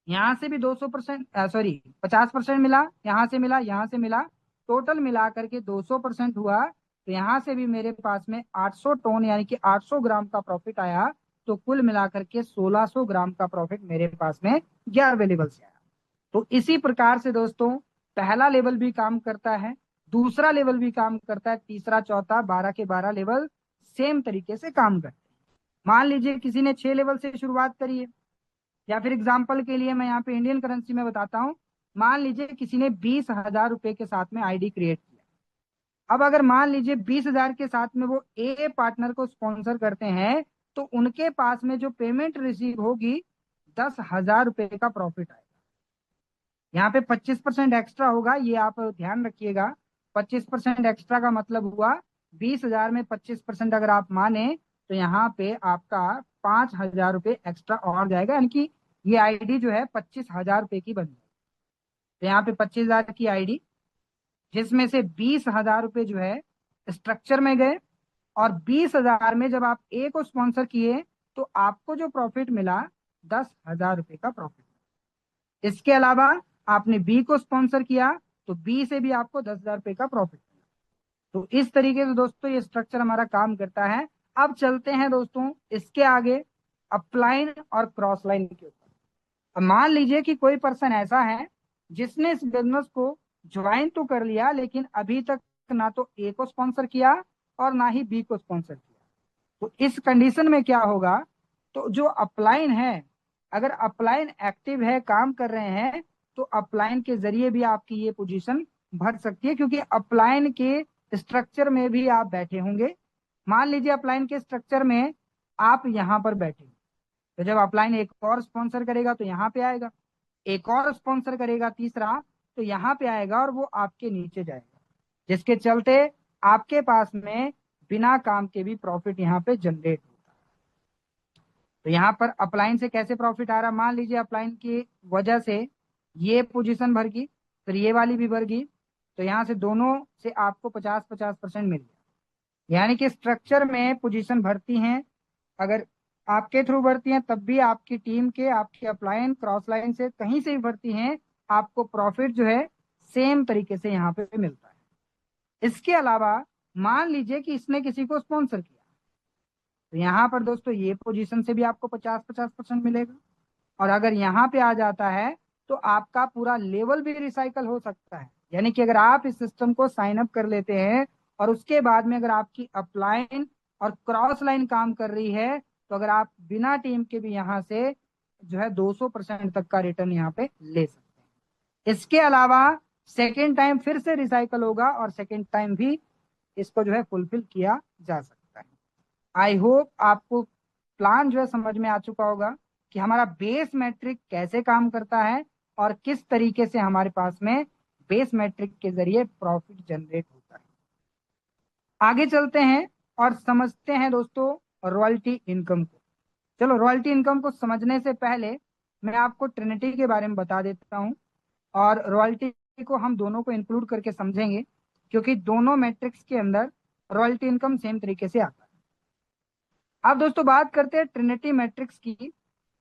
यहाँ से भी 200%, सॉरी 50% मिला, यहाँ से मिला, यहाँ से मिला, टोटल मिला करके 200% हुआ। तो यहाँ से भी मेरे पास में 800 टन यानी कि 800 ग्राम का प्रॉफिट आया। तो कुल मिलाकर के 1600 ग्राम का प्रॉफिट मेरे पास में 11वें लेवल से आया। तो इसी प्रकार से दोस्तों पहला लेवल भी काम करता है, दूसरा लेवल भी काम करता है, तीसरा चौथा 12 के 12 लेवल सेम तरीके से काम करते हैं। मान लीजिए किसी ने 6 लेवल से शुरुआत करी है, या फिर एग्जाम्पल के लिए मैं यहाँ पे इंडियन करेंसी में बताता हूँ। मान लीजिए किसी ने 20,000 रुपए के साथ में आईडी क्रिएट किया। अब अगर मान लीजिए 20,000 के साथ में वो ए पार्टनर को स्पॉन्सर करते हैं, तो उनके पास में जो पेमेंट रिसीव होगी 10,000 रुपए का प्रॉफिट आएगा। यहाँ पे 25% एक्स्ट्रा होगा, ये आप ध्यान रखिएगा। 25% एक्स्ट्रा का मतलब हुआ 20,000 में 25% अगर आप माने तो यहाँ पे आपका 5,000 रुपये एक्स्ट्रा और जाएगा, यानी कि ये आईडी जो है 25,000 रुपये की बन जाएगी। तो यहाँ पे 25,000 की आईडी, जिसमें से 20,000 रुपये जो है स्ट्रक्चर में गए, और 20,000 में जब आप ए को स्पॉन्सर किए तो आपको जो प्रॉफिट मिला 10,000 रुपये का प्रॉफिट। इसके अलावा आपने बी को स्पॉन्सर किया तो बी से भी आपको 10,000 रुपये का प्रॉफिट मिला। तो इस तरीके से दोस्तों ये स्ट्रक्चर हमारा काम करता है। अब चलते हैं दोस्तों इसके आगे अपलाइन और क्रॉस लाइन के ऊपर। अब मान लीजिए कि कोई पर्सन ऐसा है जिसने इस बिजनेस को ज्वाइन तो कर लिया, लेकिन अभी तक ना तो ए को स्पॉन्सर किया और ना ही बी को स्पॉन्सर किया। तो इस कंडीशन में क्या होगा, तो जो अपलाइन है, अगर अपलाइन एक्टिव है, काम कर रहे हैं, तो अपलाइन के जरिए भी आपकी ये पोजीशन भर सकती है, क्योंकि अपलाइन के स्ट्रक्चर में भी आप बैठे होंगे। मान लीजिए अपलाइन के स्ट्रक्चर में आप यहाँ पर बैठे, तो जब अपलाइन एक और स्पॉन्सर करेगा तो यहाँ पे आएगा, एक और स्पॉन्सर करेगा तीसरा तो यहाँ पे आएगा, और वो आपके नीचे जाएगा, जिसके चलते आपके पास में बिना काम के भी प्रॉफिट यहाँ पे जनरेट होता है। तो यहाँ पर अपलाइन से कैसे प्रॉफिट आ रहा, मान लीजिए अपलाइन की वजह से ये पोजीशन भर गई, फिर ये वाली भी भर गई, तो यहाँ से दोनों से आपको 50-50% मिल गया। यानी कि स्ट्रक्चर में पोजीशन भरती हैं, अगर आपके थ्रू भरती हैं तब भी आपकी टीम के, आपकी अपलाइन क्रॉस लाइन से कहीं से भी भरती हैं, आपको प्रॉफिट जो है सेम तरीके से यहाँ पे मिलता है। इसके अलावा मान लीजिए कि इसने किसी को स्पॉन्सर किया, तो यहाँ पर दोस्तों ये पोजीशन से भी आपको 50-50% मिलेगा। और अगर यहाँ पे आ जाता है तो आपका पूरा लेवल भी रिसाइकल हो सकता है। यानी कि अगर आप इस सिस्टम को साइन अप कर लेते हैं और उसके बाद में अगर आपकी अपलाइन और क्रॉस लाइन काम कर रही है, तो अगर आप बिना टीम के भी यहाँ से जो है 200% तक का रिटर्न यहाँ पे ले सकते हैं। इसके अलावा सेकेंड टाइम फिर से रिसाइकल होगा और सेकेंड टाइम भी इसको जो है फुलफिल किया जा सकता है। आई होप आपको प्लान जो है समझ में आ चुका होगा कि हमारा बेस मैट्रिक कैसे काम करता है और किस तरीके से हमारे पास में बेस मैट्रिक के जरिए प्रॉफिट जनरेट होता है। आगे चलते हैं और समझते हैं दोस्तों रॉयल्टी इनकम को। चलो रॉयल्टी इनकम को समझने से पहले मैं आपको ट्रिनिटी के बारे में बता देता हूं, और रॉयल्टी को हम दोनों को इंक्लूड करके समझेंगे, क्योंकि दोनों मैट्रिक्स के अंदर रॉयल्टी इनकम सेम तरीके से आता है। अब दोस्तों बात करते हैं ट्रिनिटी मैट्रिक्स की।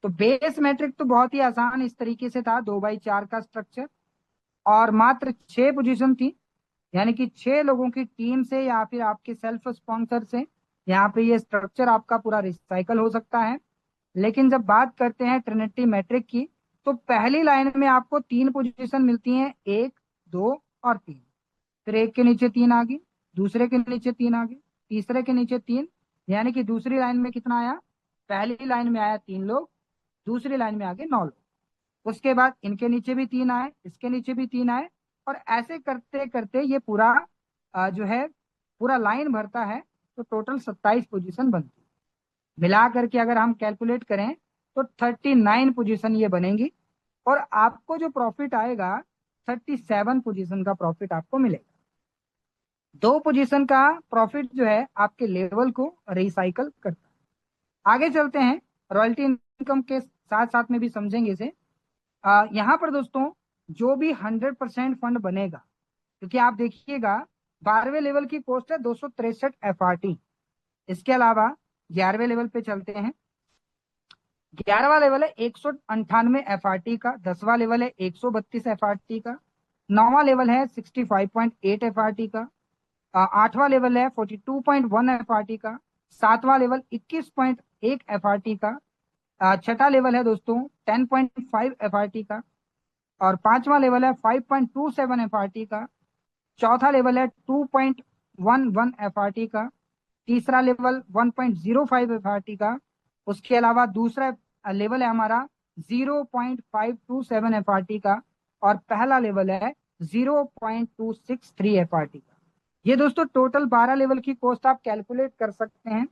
तो बेस मैट्रिक तो बहुत ही आसान इस तरीके से था, 2/4 का स्ट्रक्चर, और मात्र 6 पोजीशन थी, यानी कि 6 लोगों की टीम से या फिर आपके सेल्फ स्पॉन्सर से यहाँ पे ये स्ट्रक्चर आपका पूरा रिसाइकल हो सकता है। लेकिन जब बात करते हैं ट्रिनिटी मैट्रिक की, तो पहली लाइन में आपको 3 पोजीशन मिलती हैं, 1, 2 और 3। फिर एक के नीचे 3 आ गई, दूसरे के नीचे 3 आ गई, तीसरे के नीचे 3, यानी कि दूसरी लाइन में कितना आया, पहली लाइन में आया 3 लोग, दूसरी लाइन में आगे 9 लोग, उसके बाद इनके नीचे भी 3 आए, इसके नीचे भी 3 आए, और ऐसे करते करते ये पूरा जो है पूरा लाइन भरता है, तो टोटल 27 पोजीशन बनती है। मिला करके अगर हम कैलकुलेट करें तो 39 पोजीशन ये बनेंगी, और आपको जो प्रॉफिट आएगा 37 पोजीशन का प्रॉफिट आपको मिलेगा। 2 पोजीशन का प्रॉफिट जो है आपके लेवल को रिसाइकल करता है। आगे चलते हैं, रॉयल्टी इनकम के साथ साथ में भी समझेंगे इसे। यहाँ पर दोस्तों जो भी 100% फंड बनेगा, क्योंकि आप देखिएगा 12वें लेवल की कॉस्ट है 263 FRT। इसके अलावा 11वें लेवल पे चलते हैं, 11वां लेवल है 198 FRT का, 10वां लेवल है 132 FRT का, 9वां लेवल है 65.8 FRT का, 8वां लेवल है 42.1 FRT का, 7वां लेवल 21.1 FRT का, 6ठा लेवल है दोस्तों 10.5 FRT का, और 5वां लेवल है 5.27 FRT का, चौथा लेवल है 2.11 FRT का, तीसरा लेवल 1.05 FRT का, उसके अलावा दूसरा लेवल है हमारा 0.527 FRT का, और पहला लेवल है 0.263 FRT का। ये दोस्तों टोटल 12 लेवल की कॉस्ट आप कैलकुलेट कर सकते हैं।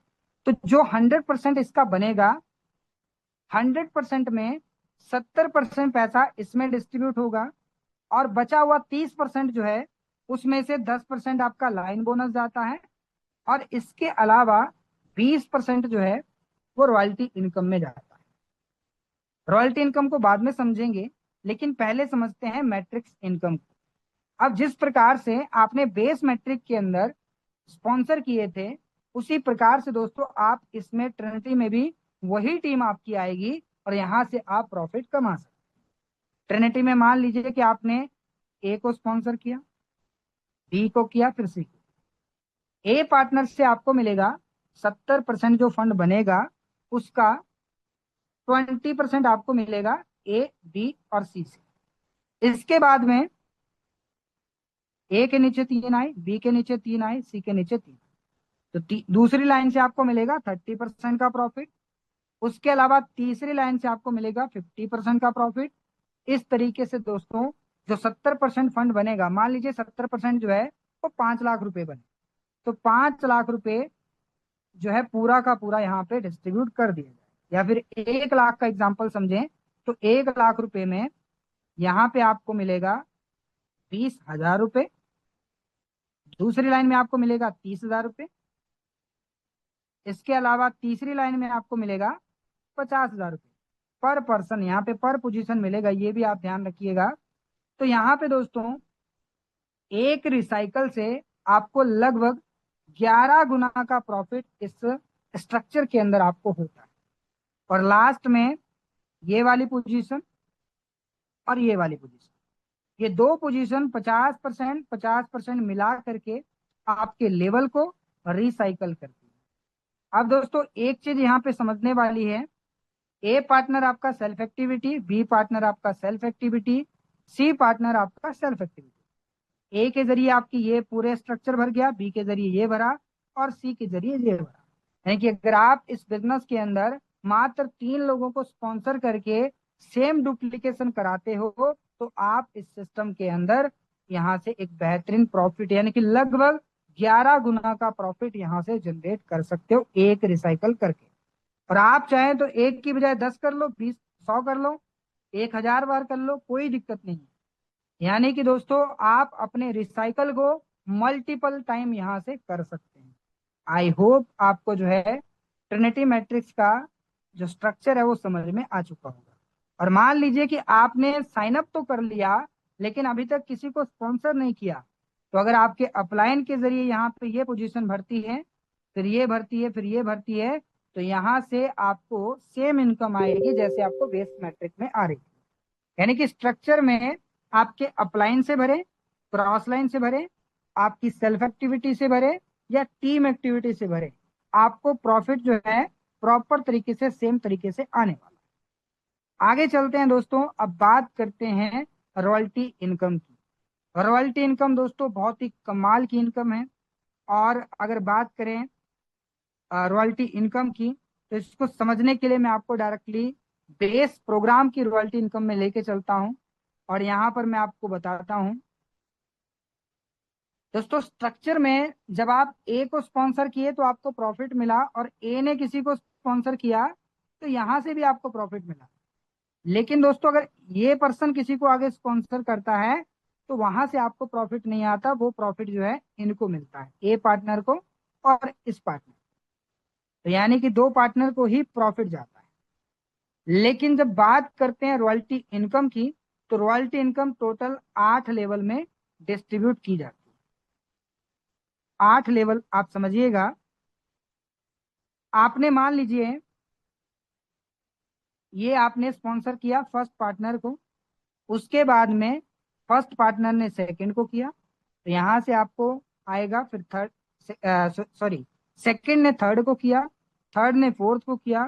तो जो 100% इसका बनेगा, 100% में 70% पैसा इसमें डिस्ट्रीब्यूट होगा, और बचा हुआ 30% जो है उसमें से 10% आपका लाइन बोनस जाता है, और इसके अलावा 20% जो है वो रॉयल्टी इनकम में जाता है। रॉयल्टी इनकम को बाद में समझेंगे, लेकिन पहले समझते हैं मैट्रिक्स इनकम को। अब जिस प्रकार से आपने बेस मैट्रिक के अंदर स्पॉन्सर किए थे, उसी प्रकार से दोस्तों आप इसमें ट्रिनिटी में भी वही टीम आपकी आएगी, और यहां से आप प्रॉफिट कमा सकते हैं। ट्रिनिटी में मान लीजिए कि आपने ए को स्पॉन्सर किया, बी को किया, फिर सी को। ए पार्टनर से आपको मिलेगा 70% जो फंड बनेगा उसका 20% आपको मिलेगा ए, बी और सी से। इसके बाद में ए के नीचे 3 आए, बी के नीचे 3 आए, सी के नीचे 3, तो दूसरी लाइन से आपको मिलेगा 30% का प्रॉफिट। उसके अलावा तीसरी लाइन से आपको मिलेगा 50% का प्रॉफिट। इस तरीके से दोस्तों जो 70% फंड बनेगा, मान लीजिए 70% जो है वो 5 लाख रुपए बने, तो 5 लाख रुपए जो है पूरा का पूरा यहाँ पे डिस्ट्रीब्यूट कर दिया जाए। या फिर 1 लाख का एग्जाम्पल समझें, तो 1 लाख रुपए में यहाँ पे आपको मिलेगा 20,000 रुपए, दूसरी लाइन में आपको मिलेगा 30,000 रुपए, इसके अलावा तीसरी लाइन में आपको मिलेगा 50,000 रुपए पर पर्सन, यहाँ पे पर पोजीशन मिलेगा, ये भी आप ध्यान रखिएगा। तो यहाँ पे दोस्तों एक रिसाइकल से आपको लगभग 11 गुना का प्रॉफिट इस स्ट्रक्चर के अंदर आपको होता है। और लास्ट में ये वाली पोजीशन और ये वाली पोजीशन, ये 2 पोजीशन 50% मिला करके आपके लेवल को रिसाइकल करती है। अब दोस्तों एक चीज यहाँ पे समझने वाली है, ए पार्टनर आपका सेल्फ एक्टिविटी, बी पार्टनर आपका सेल्फ एक्टिविटी, सी पार्टनर आपका सेल्फ एक्टिविटी। ए के जरिए आपकी ये पूरे स्ट्रक्चर भर गया, बी के जरिए ये भरा, और सी के जरिए ये भरा। यानी कि अगर आप इस बिजनेस के अंदर मात्र 3 लोगों को स्पॉन्सर करके सेम डुप्लीकेशन कराते हो, तो आप इस सिस्टम के अंदर यहाँ से एक बेहतरीन प्रॉफिट, यानी कि लगभग 11 गुना का प्रॉफिट यहाँ से जनरेट कर सकते हो एक रिसाइकल करके। और आप चाहें तो एक की बजाय 10 कर लो, 20, 100 कर लो, 1000 बार कर लो, कोई दिक्कत नहीं है। यानी कि दोस्तों आप अपने रिसाइकल को मल्टीपल टाइम यहाँ से कर सकते हैं। आई होप आपको जो है ट्रिनिटी मैट्रिक्स का जो स्ट्रक्चर है वो समझ में आ चुका होगा। और मान लीजिए कि आपने साइन अप तो कर लिया, लेकिन अभी तक किसी को स्पॉन्सर नहीं किया, तो अगर आपके अपलाइन के जरिए यहाँ पे ये पोजीशन भरती है, फिर ये भरती है, फिर ये भरती है, तो यहाँ से आपको सेम इनकम आएगी जैसे आपको बेस मैट्रिक में आ रही है। यानी कि स्ट्रक्चर में आपके अपलाइन से भरे, क्रॉस लाइन से भरे, आपकी सेल्फ एक्टिविटी से भरे, या टीम एक्टिविटी से भरे, आपको प्रॉफिट जो है प्रॉपर तरीके से सेम तरीके से आने वाला। आगे चलते हैं दोस्तों, अब बात करते हैं रॉयल्टी इनकम की। रॉयल्टी इनकम दोस्तों बहुत ही कमाल की इनकम है। और अगर बात करें रॉयल्टी इनकम की, तो इसको समझने के लिए मैं आपको डायरेक्टली बेस प्रोग्राम की रॉयल्टी इनकम में लेके चलता हूं और यहाँ पर मैं आपको बताता हूं दोस्तों, स्ट्रक्चर में जब आप ए को स्पॉन्सर किए तो आपको प्रॉफिट मिला, और ए ने किसी को स्पॉन्सर किया तो यहां से भी आपको प्रॉफिट मिला। लेकिन दोस्तों अगर ये पर्सन किसी को आगे स्पॉन्सर करता है तो वहां से आपको प्रॉफिट नहीं आता, वो प्रॉफिट जो है इनको मिलता है, ए पार्टनर को और इस पार्टनर। तो यानी कि दो पार्टनर को ही प्रॉफिट जाता है। लेकिन जब बात करते हैं रॉयल्टी इनकम की, तो रॉयल्टी इनकम टोटल 8 लेवल में डिस्ट्रीब्यूट की जाती है। 8 लेवल आप समझिएगा। आपने मान लीजिए ये आपने स्पॉन्सर किया फर्स्ट पार्टनर को, उसके बाद में फर्स्ट पार्टनर ने सेकंड को किया, तो यहां से आपको आएगा फिर थर्ड, सॉरी, सेकंड ने थर्ड को किया, थर्ड ने फोर्थ को किया,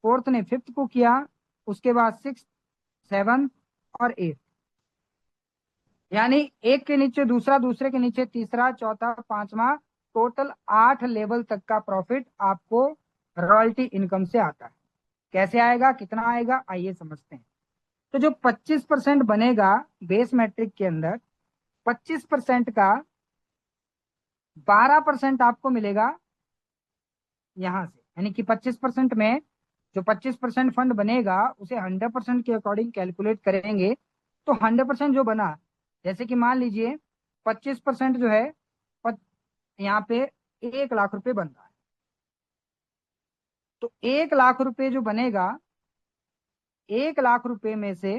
फोर्थ ने फिफ्थ को किया, उसके बाद सिक्स, सेवन और एट। यानी एक के नीचे दूसरा, दूसरे के नीचे तीसरा, चौथा, पांचवा, टोटल 8 लेवल तक का प्रॉफिट आपको रॉयल्टी इनकम से आता है। कैसे आएगा, कितना आएगा, आइए समझते हैं। तो जो 25% बनेगा बेस मैट्रिक के अंदर, 25% का 12% आपको मिलेगा यहां से। यानी कि 25% में जो 25% फंड बनेगा उसे 100% के अकॉर्डिंग कैलकुलेट करेंगे तो 100% जो बना, जैसे कि मान लीजिए 25% जो है यहाँ पे 1 लाख रुपए बन रहा है, तो 1 लाख रुपए जो बनेगा, 1 लाख रुपए में से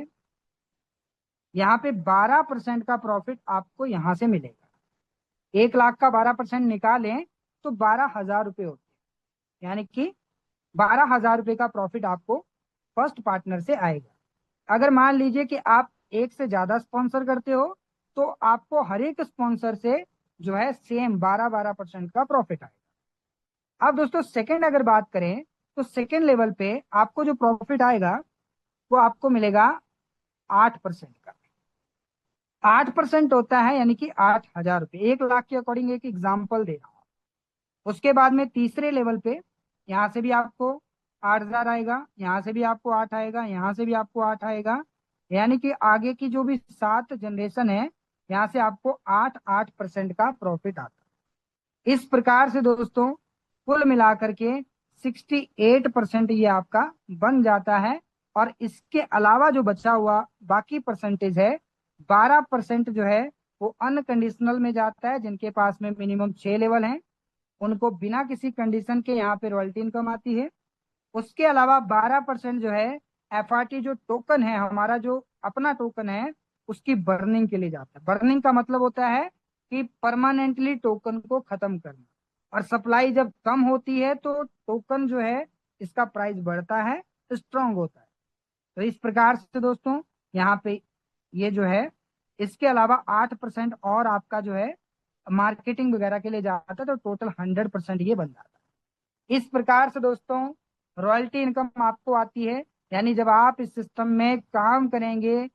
यहाँ पे 12% का प्रॉफिट आपको यहां से मिलेगा। 1 लाख का 12% निकालें तो 12,000 रुपए होते हैं। यानी कि 12,000 रुपए का प्रॉफिट आपको फर्स्ट पार्टनर से आएगा। अगर मान लीजिए कि आप एक से ज्यादा स्पॉन्सर करते हो तो आपको हर एक स्पॉन्सर से जो है सेम 12% का प्रॉफिट आएगा। अब दोस्तों सेकंड अगर बात करें तो सेकंड लेवल पे आपको जो प्रॉफिट आएगा वो आपको मिलेगा 8% का। 8% होता है यानी कि 8,000 रुपए। 1 लाख के अकॉर्डिंग एक एग्जाम्पल दे रहा हूं। उसके बाद में तीसरे लेवल पे यहां से भी आपको 8,000 आएगा, यहां से भी आपको 8 आएगा, यहां से भी आपको 8 आएगा। यानी कि आगे की जो भी 7 जनरेशन है यहाँ से आपको 8% का प्रॉफिट आता है। इस प्रकार से दोस्तों कुल मिलाकर के 68% ये आपका बन जाता है। और इसके अलावा जो बचा हुआ बाकी परसेंटेज है, 12% जो है वो अनकंडीशनल में जाता है। जिनके पास में मिनिमम 6 लेवल हैं उनको बिना किसी कंडीशन के यहाँ पे रॉयल्टी इनकम आती है। उसके अलावा 12% जो है एफआरटी जो टोकन है, हमारा जो अपना टोकन है, उसकी बर्निंग के लिए जाता है। बर्निंग का मतलब होता है कि परमानेंटली टोकन को खत्म करना। और सप्लाई जब कम होती है तो टोकन जो है इसका प्राइस बढ़ता है, स्ट्रांग होता है। तो इस प्रकार से दोस्तों यहाँ पे ये जो है, इसके अलावा 8% और आपका जो है मार्केटिंग वगैरह के लिए जाता है, तो टोटल 100% ये बन जाता है। इस प्रकार से दोस्तों रॉयल्टी इनकम आपको आती है। यानी जब आप इस सिस्टम में काम करेंगे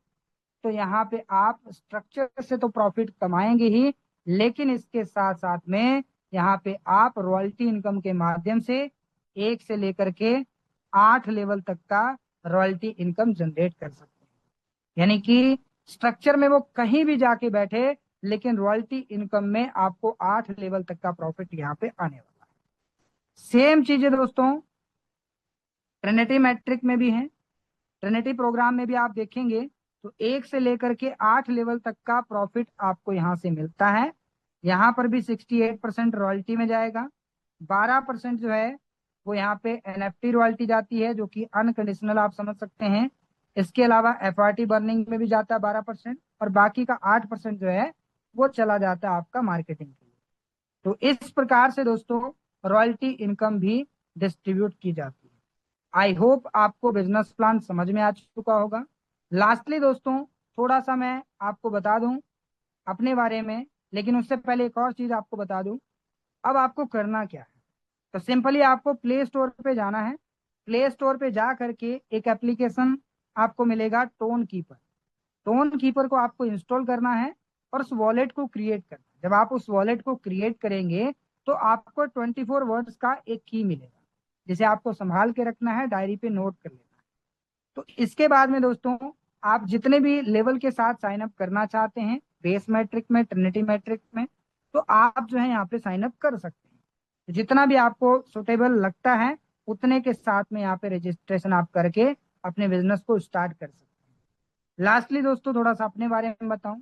तो यहाँ पे आप स्ट्रक्चर से तो प्रॉफिट कमाएंगे ही, लेकिन इसके साथ साथ में यहाँ पे आप रॉयल्टी इनकम के माध्यम से 1 से लेकर के 8 लेवल तक का रॉयल्टी इनकम जनरेट कर सकते हैं। यानी कि स्ट्रक्चर में वो कहीं भी जाके बैठे, लेकिन रॉयल्टी इनकम में आपको 8 लेवल तक का प्रॉफिट यहाँ पे आने वाला है। सेम चीजें दोस्तों ट्रिनिटी मैट्रिक में भी है। ट्रिनिटी प्रोग्राम में भी आप देखेंगे तो 1 से लेकर के 8 लेवल तक का प्रॉफिट आपको यहाँ से मिलता है। यहाँ पर भी 68% रॉयल्टी में जाएगा। 12% जो है वो यहाँ पे एनएफटी रॉयल्टी जाती है, जो कि अनकंडीशनल आप समझ सकते हैं। इसके अलावा एफआरटी बर्निंग में भी जाता है 12%, और बाकी का 8% जो है वो चला जाता है आपका मार्केटिंग के लिए। तो इस प्रकार से दोस्तों रॉयल्टी इनकम भी डिस्ट्रीब्यूट की जाती है। आई होप आपको बिजनेस प्लान समझ में आ चुका होगा। लास्टली दोस्तों थोड़ा सा मैं आपको बता दूं अपने बारे में, लेकिन उससे पहले एक और चीज आपको बता दूं। अब आपको करना क्या है, तो सिंपली आपको प्ले स्टोर पे जाना है। प्ले स्टोर पे जा करके एक एप्लीकेशन आपको मिलेगा टोन कीपर। टोन कीपर को आपको इंस्टॉल करना है और उस वॉलेट को क्रिएट करना है। जब आप उस वॉलेट को क्रिएट करेंगे तो आपको 24 वर्ड्स का एक की मिलेगा, जिसे आपको संभाल के रखना है, डायरी पे नोट कर लेना है। तो इसके बाद में दोस्तों आप जितने भी लेवल के साथ साइन अप करना चाहते हैं, बेस मैट्रिक में, ट्रिनिटी मैट्रिक में, तो आप जो है यहाँ पे साइन अप कर सकते हैं। तो जितना भी आपको सुटेबल लगता है उतने के साथ में यहाँ पे रजिस्ट्रेशन आप करके अपने बिजनेस को स्टार्ट कर सकते हैं। लास्टली दोस्तों थोड़ा सा अपने बारे में बताऊं,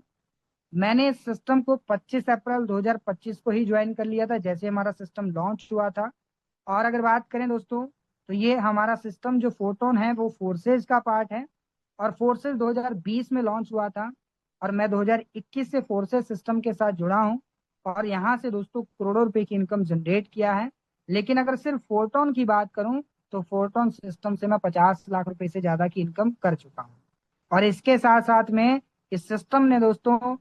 मैंने इस सिस्टम को 25 अप्रैल 2025 को ही ज्वाइन कर लिया था, जैसे हमारा सिस्टम लॉन्च हुआ था। और अगर बात करें दोस्तों, तो ये हमारा सिस्टम जो फोटोन है वो फोर्सेज का पार्ट है, और फोर्सेज 2020 में लॉन्च हुआ था, और मैं 2021 से फोर्सेज सिस्टम के साथ जुड़ा हूं, और यहाँ से दोस्तों करोड़ों रुपए की इनकम जनरेट किया है। लेकिन अगर सिर्फ फोटोन की बात करूं तो फोटोन सिस्टम से मैं 50 लाख रुपए से ज्यादा की इनकम कर चुका हूं। और इसके साथ साथ में इस सिस्टम ने दोस्तों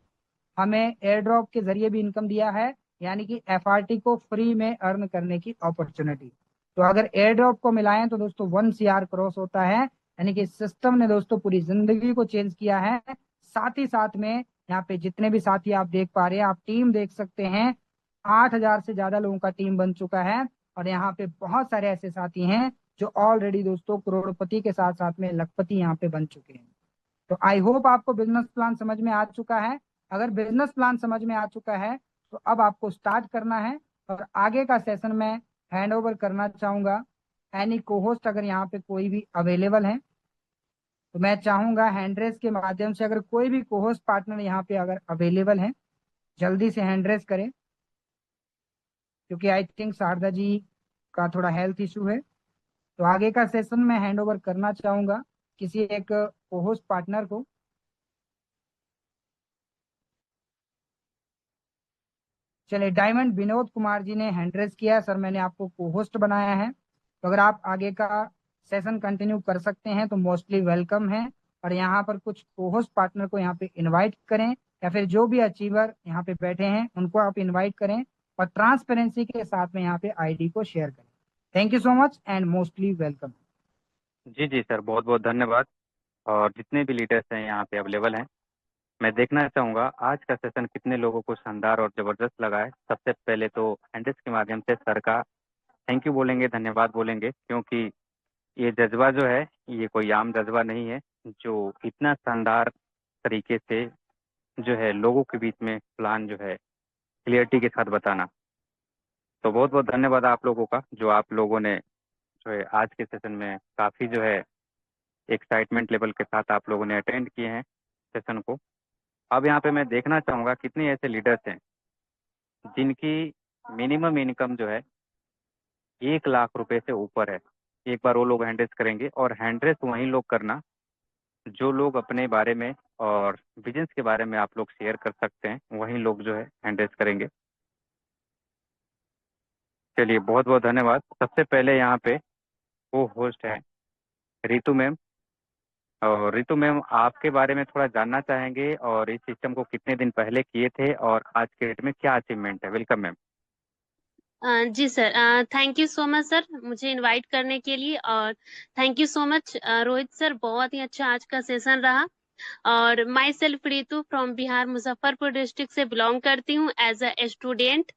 हमें एयर ड्रॉप के जरिए भी इनकम दिया है, यानी कि एफआरटी को फ्री में अर्न करने की अपॉर्चुनिटी। तो अगर एयर ड्रॉप को मिलाएं तो दोस्तों 1 CR क्रॉस होता है, यानी कि सिस्टम ने दोस्तों पूरी जिंदगी को चेंज किया है। साथ ही साथ में यहाँ पे जितने भी साथी आप देख पा रहे हैं, आप टीम देख सकते हैं, 8,000 से ज्यादा लोगों का टीम बन चुका है। और यहाँ पे बहुत सारे ऐसे साथी हैं जो ऑलरेडी दोस्तों करोड़पति के साथ साथ में लखपति यहाँ पे बन चुके हैं। तो आई होप आपको बिजनेस प्लान समझ में आ चुका है। अगर बिजनेस प्लान समझ में आ चुका है तो अब आपको स्टार्ट करना है, और आगे का सेशन में हैंड ओवर करना चाहूंगा एनी को होस्ट, अगर यहाँ पे कोई भी अवेलेबल है तो मैं चाहूंगा हैंड रेस के माध्यम से, अगर कोई भी को होस्ट पार्टनर यहाँ पे अगर अवेलेबल है जल्दी से हैंड रेस करें, क्योंकि आई थिंक शारदा जी का थोड़ा हेल्थ इशू है। तो आगे का सेशन में हैंड ओवर करना चाहूंगा किसी एक को होस्ट पार्टनर को। चलिए, डायमंड विनोद कुमार जी ने हैंड रेस किया है। सर मैंने आपको को होस्ट बनाया है, तो अगर आप आगे का सेशन कंटिन्यू कर सकते हैं तो मोस्टली वेलकम है। और यहाँ पर कुछ को होस्ट पार्टनर को यहाँ पे इनवाइट करें, या फिर जो भी अचीवर यहाँ पे बैठे हैं उनको आप इनवाइट करें, और ट्रांसपेरेंसी के साथ में यहाँ पे आईडी को शेयर करें। Thank you so much and mostly welcome.
जी जी सर, बहुत बहुत धन्यवाद। और जितने भी लीडर्स हैं यहाँ पे अवेलेबल हैं, मैं देखना चाहूँगा आज का सेशन कितने लोगों को शानदार और ज़बरदस्त लगा है। सबसे पहले तो हैंडल्स के माध्यम से सर का थैंक यू बोलेंगे, धन्यवाद बोलेंगे, क्योंकि ये जज्बा जो है ये कोई आम जज्बा नहीं है, जो इतना शानदार तरीके से जो है लोगों के बीच में प्लान जो है क्लियरिटी के साथ बताना। तो बहुत बहुत धन्यवाद आप लोगों का, जो आप लोगों ने जो है आज के सेशन में काफ़ी जो है एक्साइटमेंट लेवल के साथ आप लोगों ने अटेंड किए हैं सेशन को। अब यहाँ पे मैं देखना चाहूँगा कितने ऐसे लीडर्स हैं जिनकी मिनिमम इनकम जो है 1 लाख रुपए से ऊपर है। एक बार वो लोग हैंडरेस करेंगे, और हैंडरेस वही लोग करना जो लोग अपने बारे में और बिजनेस के बारे में आप लोग शेयर कर सकते हैं, वही लोग जो है हैंडरेस करेंगे। चलिए, बहुत बहुत धन्यवाद। सबसे पहले यहाँ पे वो होस्ट है रितु मैम। और रितु मैम, आपके बारे में थोड़ा जानना चाहेंगे, और इस सिस्टम को कितने दिन पहले किए थे और आज के डेट में क्या अचीवमेंट है। Welcome ma'am.
जी sir, thank you so much sir मुझे इनवाइट करने के लिए। और thank you so much Rohit sir, बहुत ही अच्छा आज का सेशन रहा। और myself Ritu from Bihar, Muzaffarpur district से बिलोंग करती हूँ एज अ स्टूडेंट,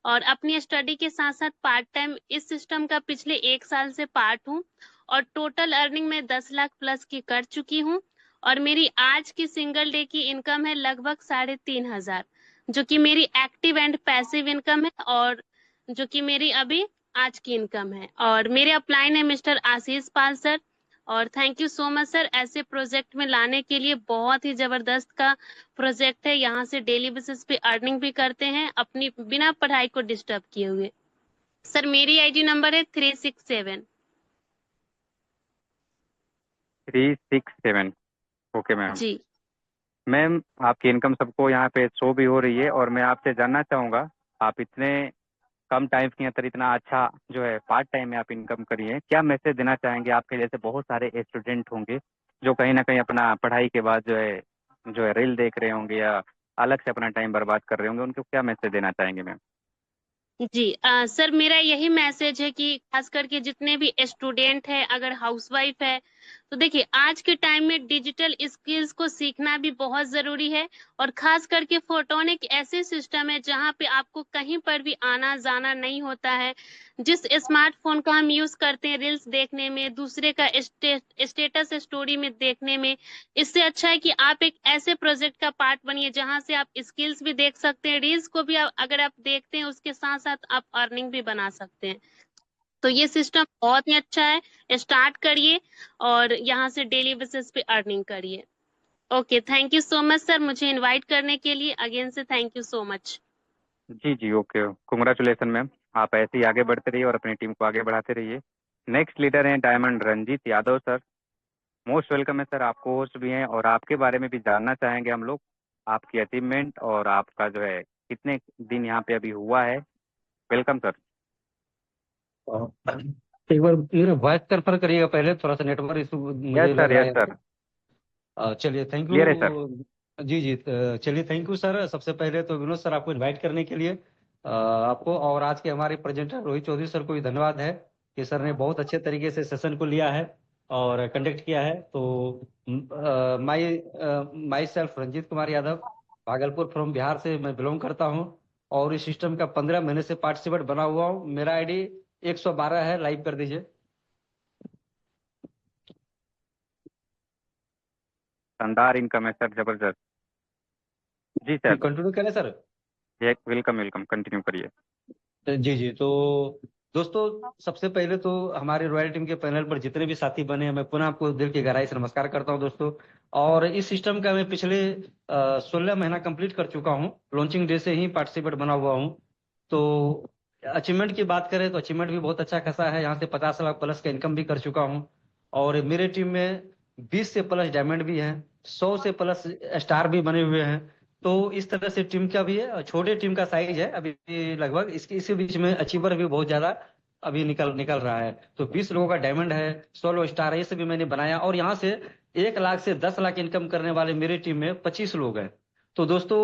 और अपनी स्टडी के साथ साथ पार्ट टाइम इस सिस्टम का पिछले 1 साल से पार्ट हूँ। और टोटल अर्निंग में 10 लाख प्लस की कर चुकी हूँ। और मेरी आज की सिंगल डे की इनकम है लगभग 3,500, जो कि मेरी एक्टिव एंड पैसिव इनकम है, और जो कि मेरी अभी आज की इनकम है। और मेरे अपलाइन है मिस्टर आशीष पाल सर। और thank you so much sir, ऐसे प्रोजेक्ट में लाने के लिए। बहुत ही जबरदस्त का प्रोजेक्ट है, यहाँ से डेली बेसिस पे अर्निंग भी करते हैं अपनी बिना पढ़ाई को डिस्टर्ब किए हुए। सर मेरी आईडी नंबर है 367।
367। Okay ma'am.
जी
मैम, आपकी इनकम सबको यहाँ पे शो भी हो रही है, और मैं आपसे जानना चाहूँगा, आप इतने कम टाइम के अंदर इतना अच्छा जो है पार्ट टाइम में आप इनकम करी है, क्या मैसेज देना चाहेंगे? आपके जैसे बहुत सारे स्टूडेंट होंगे जो कहीं ना कहीं अपना पढ़ाई के बाद जो है रील देख रहे होंगे या अलग से अपना टाइम बर्बाद कर रहे होंगे, उनको क्या मैसेज देना चाहेंगे मैम?
जी सर, मेरा यही मैसेज है कि खास करके जितने भी स्टूडेंट है, अगर हाउसवाइफ है तो देखिए आज के टाइम में डिजिटल स्किल्स को सीखना भी बहुत जरूरी है, और खास करके फोटोन एक ऐसे सिस्टम है जहाँ पे आपको कहीं पर भी आना जाना नहीं होता है। जिस स्मार्टफोन का हम यूज करते हैं रील्स देखने में, दूसरे का स्टेटस स्टोरी में देखने में, इससे अच्छा है कि आप एक ऐसे प्रोजेक्ट का पार्ट बनिए जहां से आप स्किल्स भी देख सकते हैं, रील्स को भी अगर आप देखते हैं उसके साथ साथ आप अर्निंग भी बना सकते हैं। तो ये सिस्टम बहुत ही अच्छा है, स्टार्ट करिए और यहाँ से डेली बेसिस पे अर्निंग करिए। Okay, thank you so much sir, मुझे इनवाइट करने के लिए अगेन से थैंक यू सो मच।
जी जी, ओके, कंग्रेचुलेसन मैम। आप ऐसे ही आगे बढ़ते रहिए और अपनी टीम को आगे बढ़ाते रहिए। नेक्स्ट लीडर हैं diamond Ranjeet Yadav sir. Most welcome है सर, आपको होस्ट भी हैं और आपके बारे में भी जानना चाहेंगे हम लोग, आपकी अचीवमेंट और आपका जो है कितने दिन यहाँ पे अभी हुआ है। Welcome sir.
एक बार मेरा वॉइस कन्फर्म करिएगा पहले, थोड़ा सा नेटवर्क इशू
यस
मुझे लग
सर,
रहा
यस
है।
सर,
चलिए थैंक
क्लियर है सर।
यू। जी जी, चलिए थैंक यू सर। सबसे पहले तो विनोद सर आपको इनवाइट करने के लिए आपको, और आज के हमारे प्रेजेंटर रोहित चौधरी सर को भी धन्यवाद है कि सर ने बहुत अच्छे तरीके से सेशन को लिया है और कंडक्ट किया है। तो my myself Ranjeet Kumar Yadav, Bhagalpur from Bihar से मैं बिलोंग करता हूँ और इस सिस्टम का 15 महीने से पार्टिसिपेट बना हुआ हूँ। मेरा आईडी 112 है, लाइव कर दीजिए।
शानदार इनकम है सर, जबरदस्त। जी सर,
कंटिन्यू करें सर?
वेलकम वेलकम, कंटिन्यू करिए।
जी जी, तो दोस्तों सबसे पहले तो हमारे रॉयल टीम के पैनल पर जितने भी साथी बने हैं, मैं पुनः आपको दिल की गहराई से नमस्कार करता हूं दोस्तों। और इस सिस्टम का मैं पिछले 16 महीना कंप्लीट कर चुका हूं, लॉन्चिंग डे से ही पार्टिसिपेट बना हुआ हूं। तो अचीवमेंट की बात करें तो अचीवमेंट भी बहुत अच्छा खासा है, यहाँ से 50 लाख प्लस का इनकम भी कर चुका हूँ। और मेरे टीम में 20 से प्लस डायमंड भी हैं, 100 से प्लस स्टार भी बने हुए हैं। तो इस तरह से टीम का भी है, और छोटे टीम का साइज है अभी लगभग, इसके इसी बीच में अचीवर भी बहुत ज्यादा अभी निकल निकल रहा है। तो 20 लोगों का डायमंड है, 16 स्टार है, ये सब भी मैंने बनाया। और यहाँ से 1 लाख से 10 लाख इनकम करने वाले मेरी टीम में 25 लोग हैं। तो दोस्तों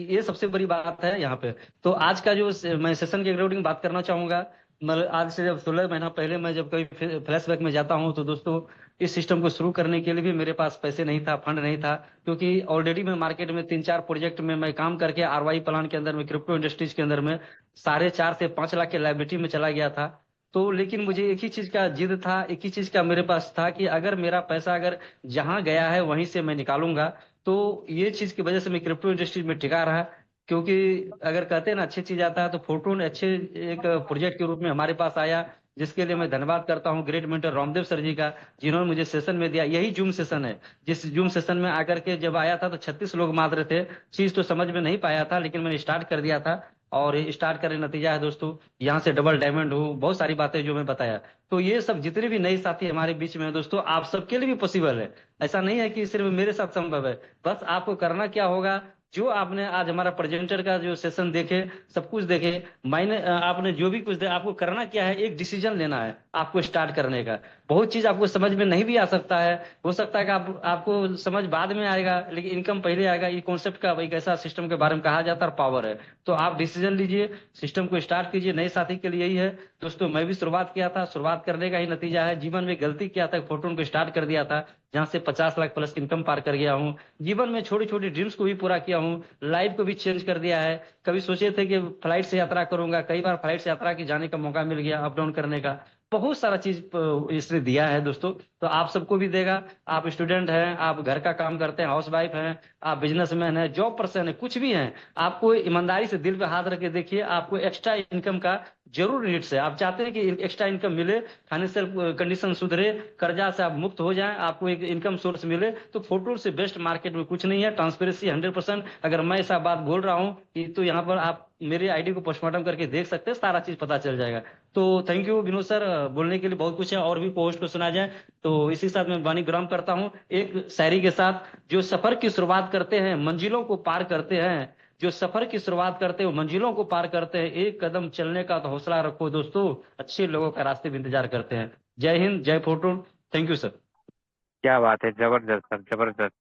ये सबसे बड़ी बात है यहाँ पे। तो आज का जो मैं सेशन के रिगार्डिंग बात करना चाहूंगा। मतलब आज से जब 16 महीना पहले मैं जब कभी फ्लैशबैक में जाता हूँ तो दोस्तों इस सिस्टम को शुरू करने के लिए भी मेरे पास पैसे नहीं था, फंड नहीं था, क्योंकि ऑलरेडी मैं मार्केट में 3-4 प्रोजेक्ट में मैं काम करके आरवाई प्लान के अंदर में, क्रिप्टो इंडस्ट्रीज के अंदर में 4.5 से 5 लाख के लाइबिलिटी में चला गया था। तो लेकिन मुझे एक ही चीज का जिद था, एक ही चीज का मेरे पास था कि अगर मेरा पैसा अगर जहां गया है वहीं से मैं निकालूंगा। तो ये चीज की वजह से मैं क्रिप्टो इंडस्ट्री में टिका रहा, क्योंकि अगर कहते हैं ना अच्छी चीज आता है, तो फोटोन अच्छे एक प्रोजेक्ट के रूप में हमारे पास आया, जिसके लिए मैं धन्यवाद करता हूँ ग्रेट मेंटर रामदेव सर जी का, जिन्होंने मुझे सेशन में दिया। यही जूम सेशन है, जिस जूम सेशन में आकर के जब आया था तो 36 लोग मात्र थे। चीज तो समझ में नहीं पाया था, लेकिन मैंने स्टार्ट कर दिया था और स्टार्ट करने नतीजा है दोस्तों, यहाँ से डबल डायमंड हूँ, बहुत सारी बातें जो मैं बताया। तो ये सब जितने भी नए साथी हमारे बीच में है दोस्तों, आप सबके लिए भी पॉसिबल है। ऐसा नहीं है कि सिर्फ मेरे साथ संभव है। बस आपको करना क्या होगा, जो आपने आज हमारा प्रेजेंटर का जो सेशन देखे, सब कुछ देखे, मैंने आपने जो भी कुछ आपको करना क्या है, एक डिसीजन लेना है आपको स्टार्ट करने का। बहुत चीज आपको समझ में नहीं भी आ सकता है, हो सकता है कि आपको समझ बाद में आएगा, लेकिन इनकम पहले आएगा। ये कॉन्सेप्ट का एक ऐसा सिस्टम के बारे में कहा जाता है, पावर है। तो आप डिसीजन लीजिए, सिस्टम को स्टार्ट कीजिए। नए साथी के लिए यही है दोस्तों, मैं भी शुरुआत किया था, शुरुआत करने का ही नतीजा है। जीवन में गलती किया था, फोटोन को स्टार्ट कर दिया था, जहां से 50 लाख प्लस इनकम पार कर गया हूँ। जीवन में छोटी छोटी ड्रीम्स को भी पूरा किया हूँ, लाइफ को भी चेंज कर दिया है। कभी सोचे थे कि फ्लाइट से यात्रा करूंगा, कई बार फ्लाइट से यात्रा की जाने का मौका मिल गया, अप डाउन करने का। बहुत सारा चीज इसने दिया है दोस्तों, तो आप सबको भी देगा। आप स्टूडेंट हैं, आप घर का काम करते हैं, हाउस वाइफ हैं, आप बिजनेसमैन हैं, जॉब पर्सन है, कुछ भी हैं, आपको ईमानदारी से दिल पे हाथ रख के देखिए, आपको एक्स्ट्रा इनकम का जरूर नीड्स है। आप चाहते हैं कि एक्स्ट्रा इनकम मिले, फाइनेंशियल कंडीशन सुधरे, कर्जा से आप मुक्त हो जाएं, आपको एक इनकम सोर्स मिले, तो फोटो से बेस्ट मार्केट में कुछ नहीं है। ट्रांसपेरेंसी 100%। अगर मैं ऐसा बात बोल रहा हूँ कि तो यहाँ पर आप मेरे आईडी को पोस्टमार्टम करके देख सकते हैं, सारा चीज पता चल जाएगा। तो थैंक यू विनोद सर, बोलने के लिए बहुत कुछ है, और भी पोस्ट को सुना जाए। तो इसी के साथ मैं वाणी विराम करता हूँ एक शायरी के साथ। जो सफर की शुरुआत करते हैं मंजिलों को पार करते हैं, जो सफर की शुरुआत करते हैं मंजिलों को पार करते हैं, एक कदम चलने का तो हौसला रखो दोस्तों, अच्छे लोगों का रास्ते भी इंतजार करते हैं। जय हिंद, जय फोटोन। Thank you sir.
क्या बात है, जबरदस्त सर, जबरदस्त।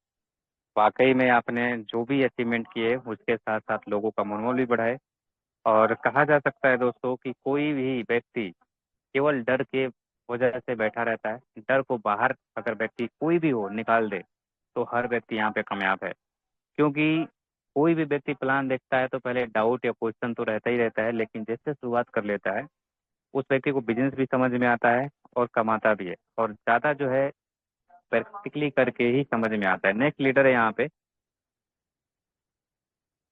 वाकई में आपने जो भी अचीवमेंट किए उसके साथ साथ लोगों का मनोबल भी बढ़ाए। और कहा जा सकता है दोस्तों कि कोई भी व्यक्ति केवल डर के वजह से बैठा रहता है। डर को बाहर अगर व्यक्ति कोई भी हो निकाल दे तो हर व्यक्ति यहाँ पे कामयाब है। क्योंकि कोई भी व्यक्ति प्लान देखता है तो पहले डाउट या क्वेश्चन तो रहता ही रहता है, लेकिन जैसे शुरुआत कर लेता है उस व्यक्ति को बिजनेस भी समझ में आता है और कमाता भी है, और ज़्यादा जो है प्रैक्टिकली करके ही समझ में आता है। नेक्स्ट लीडर है यहाँ पे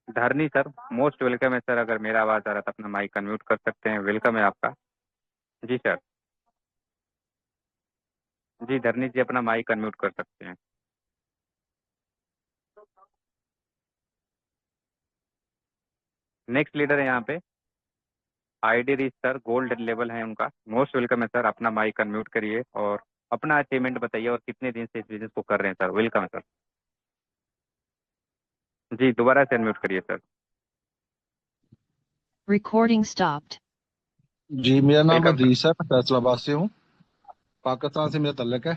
धरनी सर, मोस्ट वेलकम है सर। अगर मेरा आवाज़ आ रहा था अपना माइक अनम्यूट कर सकते हैं, वेलकम है आपका। जी सर। जी धरनी जी अपना माइक अनम्यूट कर सकते हैं। नेक्स्ट लीडर है यहाँ पे ID rich sir, gold level है उनका। मोस्ट वेलकम है सर, अपना माइक अनम्यूट करिए और अपना अचीवमेंट बताइए और कितने दिन से इस बिजनेस को कर रहे हैं सर। वेलकम है सर। जी दोबारा से अनम्यूट करिए सर।
Recording stopped.
जी मेरा नाम
वेलकम सर।
अदरीस है, मैं फैसलाबाद से हूँ। पाकिस्तान से मेरा तल्लक है।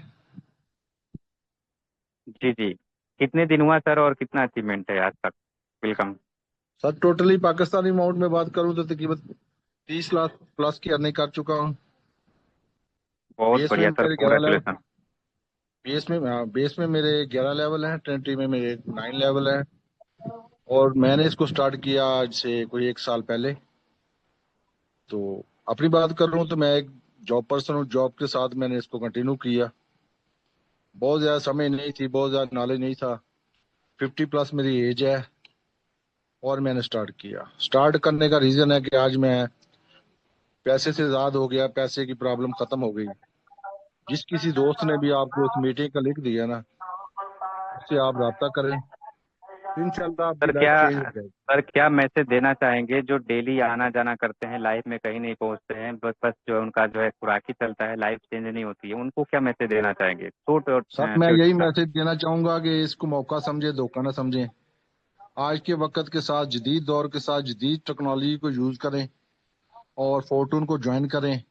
जी जी, कितने दिन हुआ सर और कितना अचीवमेंट है आज तक? Welcome
sir totally Pakistani amount में बात करूँ तो तकरीबन 30 लाख प्लस की अर्निंग कर चुका हूँ।
बहुत
बेस में
बढ़िया सर,
मेरे 11 लेवल,
कांग्रेचुलेसन।
बेस में मेरे 11 लेवल हैं, ट्रेंटी में मेरे 9 लेवल हैं। और मैंने इसको स्टार्ट किया आज से कोई 1 साल पहले। तो अपनी बात कर रहा हूँ तो मैं एक जॉब पर्सन हूँ, जॉब के साथ मैंने इसको कंटिन्यू किया। बहुत ज्यादा समय नहीं थी, बहुत ज्यादा नॉलेज नहीं था। 50 प्लस मेरी एज है और मैंने स्टार्ट किया। स्टार्ट करने का रीजन है कि आज मैं पैसे से आजाद हो गया, पैसे की प्रॉब्लम खत्म हो गई। जिस किसी दोस्त ने भी आपको उस मीटिंग का लिंक दिया ना, उससे आप रब्ता करें, इंशाल्लाह आपकी
सर
लाइफ
क्या
चेंज हो जाएगी।
सर क्या मैसेज देना चाहेंगे जो डेली आना जाना करते हैं, लाइफ में कहीं नहीं पहुंचते हैं, बस बस जो है उनका जो है खुराकी चलता है, लाइफ चेंज नहीं होती है, उनको क्या मैसेज देना चाहेंगे? शॉर्ट और
सब मैं
स्वीट
यही
सा।
मैसेज देना चाहूंगा कि इसको मौका समझे, धोखा ना समझें। आज के वक्त के साथ, जदीद दौर के साथ जदीद टेक्नोलॉजी को यूज करें और फोर्टून को ज्वाइन करें।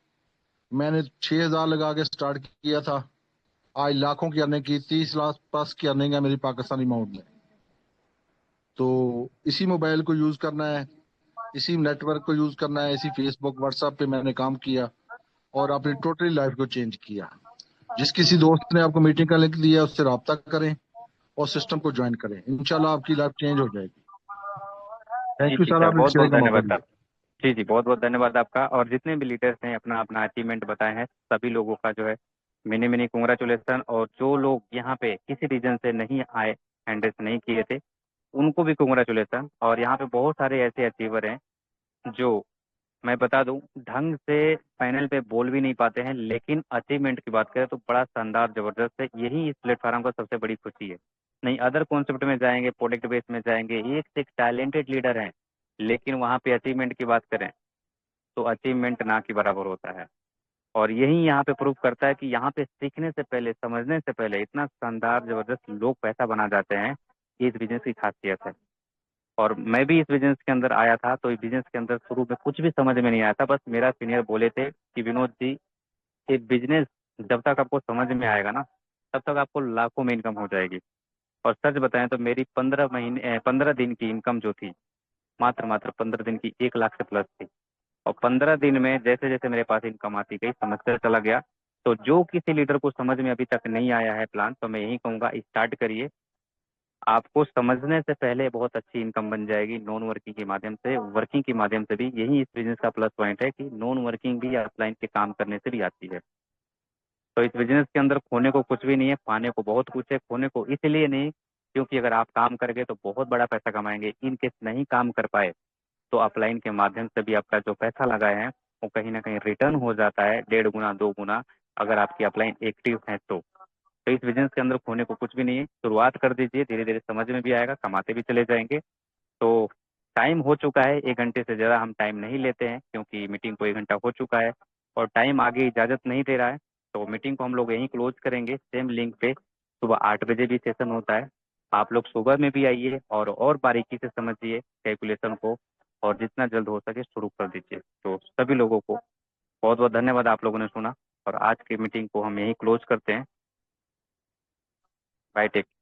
मैंने 6,000 लगा के स्टार्ट किया था, आज लाखों की अर्निंग की, 30 लाख प्लस की अर्निंग है मेरी पाकिस्तानी अमाउंट में। तो इसी मोबाइल को यूज करना है, इसी नेटवर्क को यूज करना है, इसी फेसबुक व्हाट्सएप पे मैंने काम किया और अपनी टोटली लाइफ को चेंज किया। जिस किसी दोस्त ने आपको मीटिंग का लिंक दिया उससे रब्ता करें और सिस्टम को ज्वाइन करें, इंशाल्लाह आपकी लाइफ चेंज हो जाएगी।
जी
थैंक यू
जी
सर,
सर,
आपने
बहुत
शेयर
बहुत
का मौका
धन्यवाद
दिया।
सर। जी जी, बहुत बहुत धन्यवाद आपका। और जितने भी लीडर्स हैं अपना अपना अचीवमेंट बताए हैं, सभी लोगों का जो है मिनी मिनी कंग्रेचुलेसन। और जो लोग यहाँ पे किसी रीजन से नहीं आए, हैंडल्स नहीं किए थे, उनको भी कंग्रेचुलेसन। और यहाँ पे बहुत सारे ऐसे अचीवर हैं जो मैं बता दूं ढंग से पैनल पे बोल भी नहीं पाते हैं, लेकिन अचीवमेंट की बात करें तो बड़ा शानदार जबरदस्त है। यही इस प्लेटफॉर्म का सबसे बड़ी खुशी है। नहीं अदर कॉन्सेप्ट में जाएंगे, प्रोडक्ट बेस में जाएंगे, एक से एक टैलेंटेड लीडर हैं, लेकिन वहाँ पे अचीवमेंट की बात करें तो अचीवमेंट ना के बराबर होता है। और यही यहाँ पे प्रूव करता है कि यहाँ पे सीखने से पहले, समझने से पहले इतना शानदार जबरदस्त लोग पैसा बना जाते हैं, ये इस बिजनेस की खासियत है। और मैं भी इस बिजनेस के अंदर आया था, तो इस बिजनेस के अंदर शुरू में कुछ भी समझ में नहीं आया था। बस मेरा सीनियर बोले थे कि विनोद जी, ये बिजनेस जब तक आपको समझ में आएगा ना, तब तक आपको लाखों में इनकम हो जाएगी। और सच बताएं तो मेरी 15 दिन की इनकम जो थी, मात्र मात्र 15 दिन की 1 लाख से प्लस थी। और 15 दिन में जैसे जैसे मेरे पास इनकम आती गई, समझते चला गया। तो जो किसी लीडर को समझ में अभी तक नहीं आया है प्लान, तो मैं यही कहूँगा स्टार्ट करिए। आपको समझने से पहले बहुत अच्छी इनकम बन जाएगी, नॉन वर्किंग के माध्यम से, वर्किंग के माध्यम से भी। यही इस बिजनेस का प्लस पॉइंट है कि नॉन वर्किंग भी ऑफलाइन के काम करने से भी आती है। तो इस बिजनेस के अंदर खोने को कुछ भी नहीं है, पाने को बहुत कुछ है। खोने को इसलिए नहीं क्योंकि अगर आप काम करेंगे तो बहुत बड़ा पैसा कमाएंगे, इन केस नहीं काम कर पाए तो ऑफलाइन के माध्यम से भी आपका जो पैसा लगाए हैं वो कहीं ना कहीं रिटर्न हो जाता है, 1.5 गुना 2 गुना, अगर आपकी ऑफलाइन एक्टिव है तो इस बिजनेस के अंदर खोने को कुछ भी नहीं है। शुरुआत कर दीजिए, धीरे धीरे समझ में भी आएगा, कमाते भी चले जाएंगे। तो टाइम हो चुका है, 1 घंटे से ज़्यादा हम टाइम नहीं लेते हैं क्योंकि मीटिंग को 1 घंटा हो चुका है और टाइम आगे इजाज़त नहीं दे रहा है। तो मीटिंग को हम लोग यहीं क्लोज करेंगे, सेम लिंक पे। सुबह 8 बजे भी सेशन होता है, आप लोग सुबह में भी आइए और बारीकी से समझिए कैलकुलेशन को, और जितना जल्द हो सके शुरू कर दीजिए। तो सभी लोगों को बहुत बहुत धन्यवाद, आप लोगों ने सुना। और आज की मीटिंग को हम यहीं क्लोज करते हैं। Bye, take care.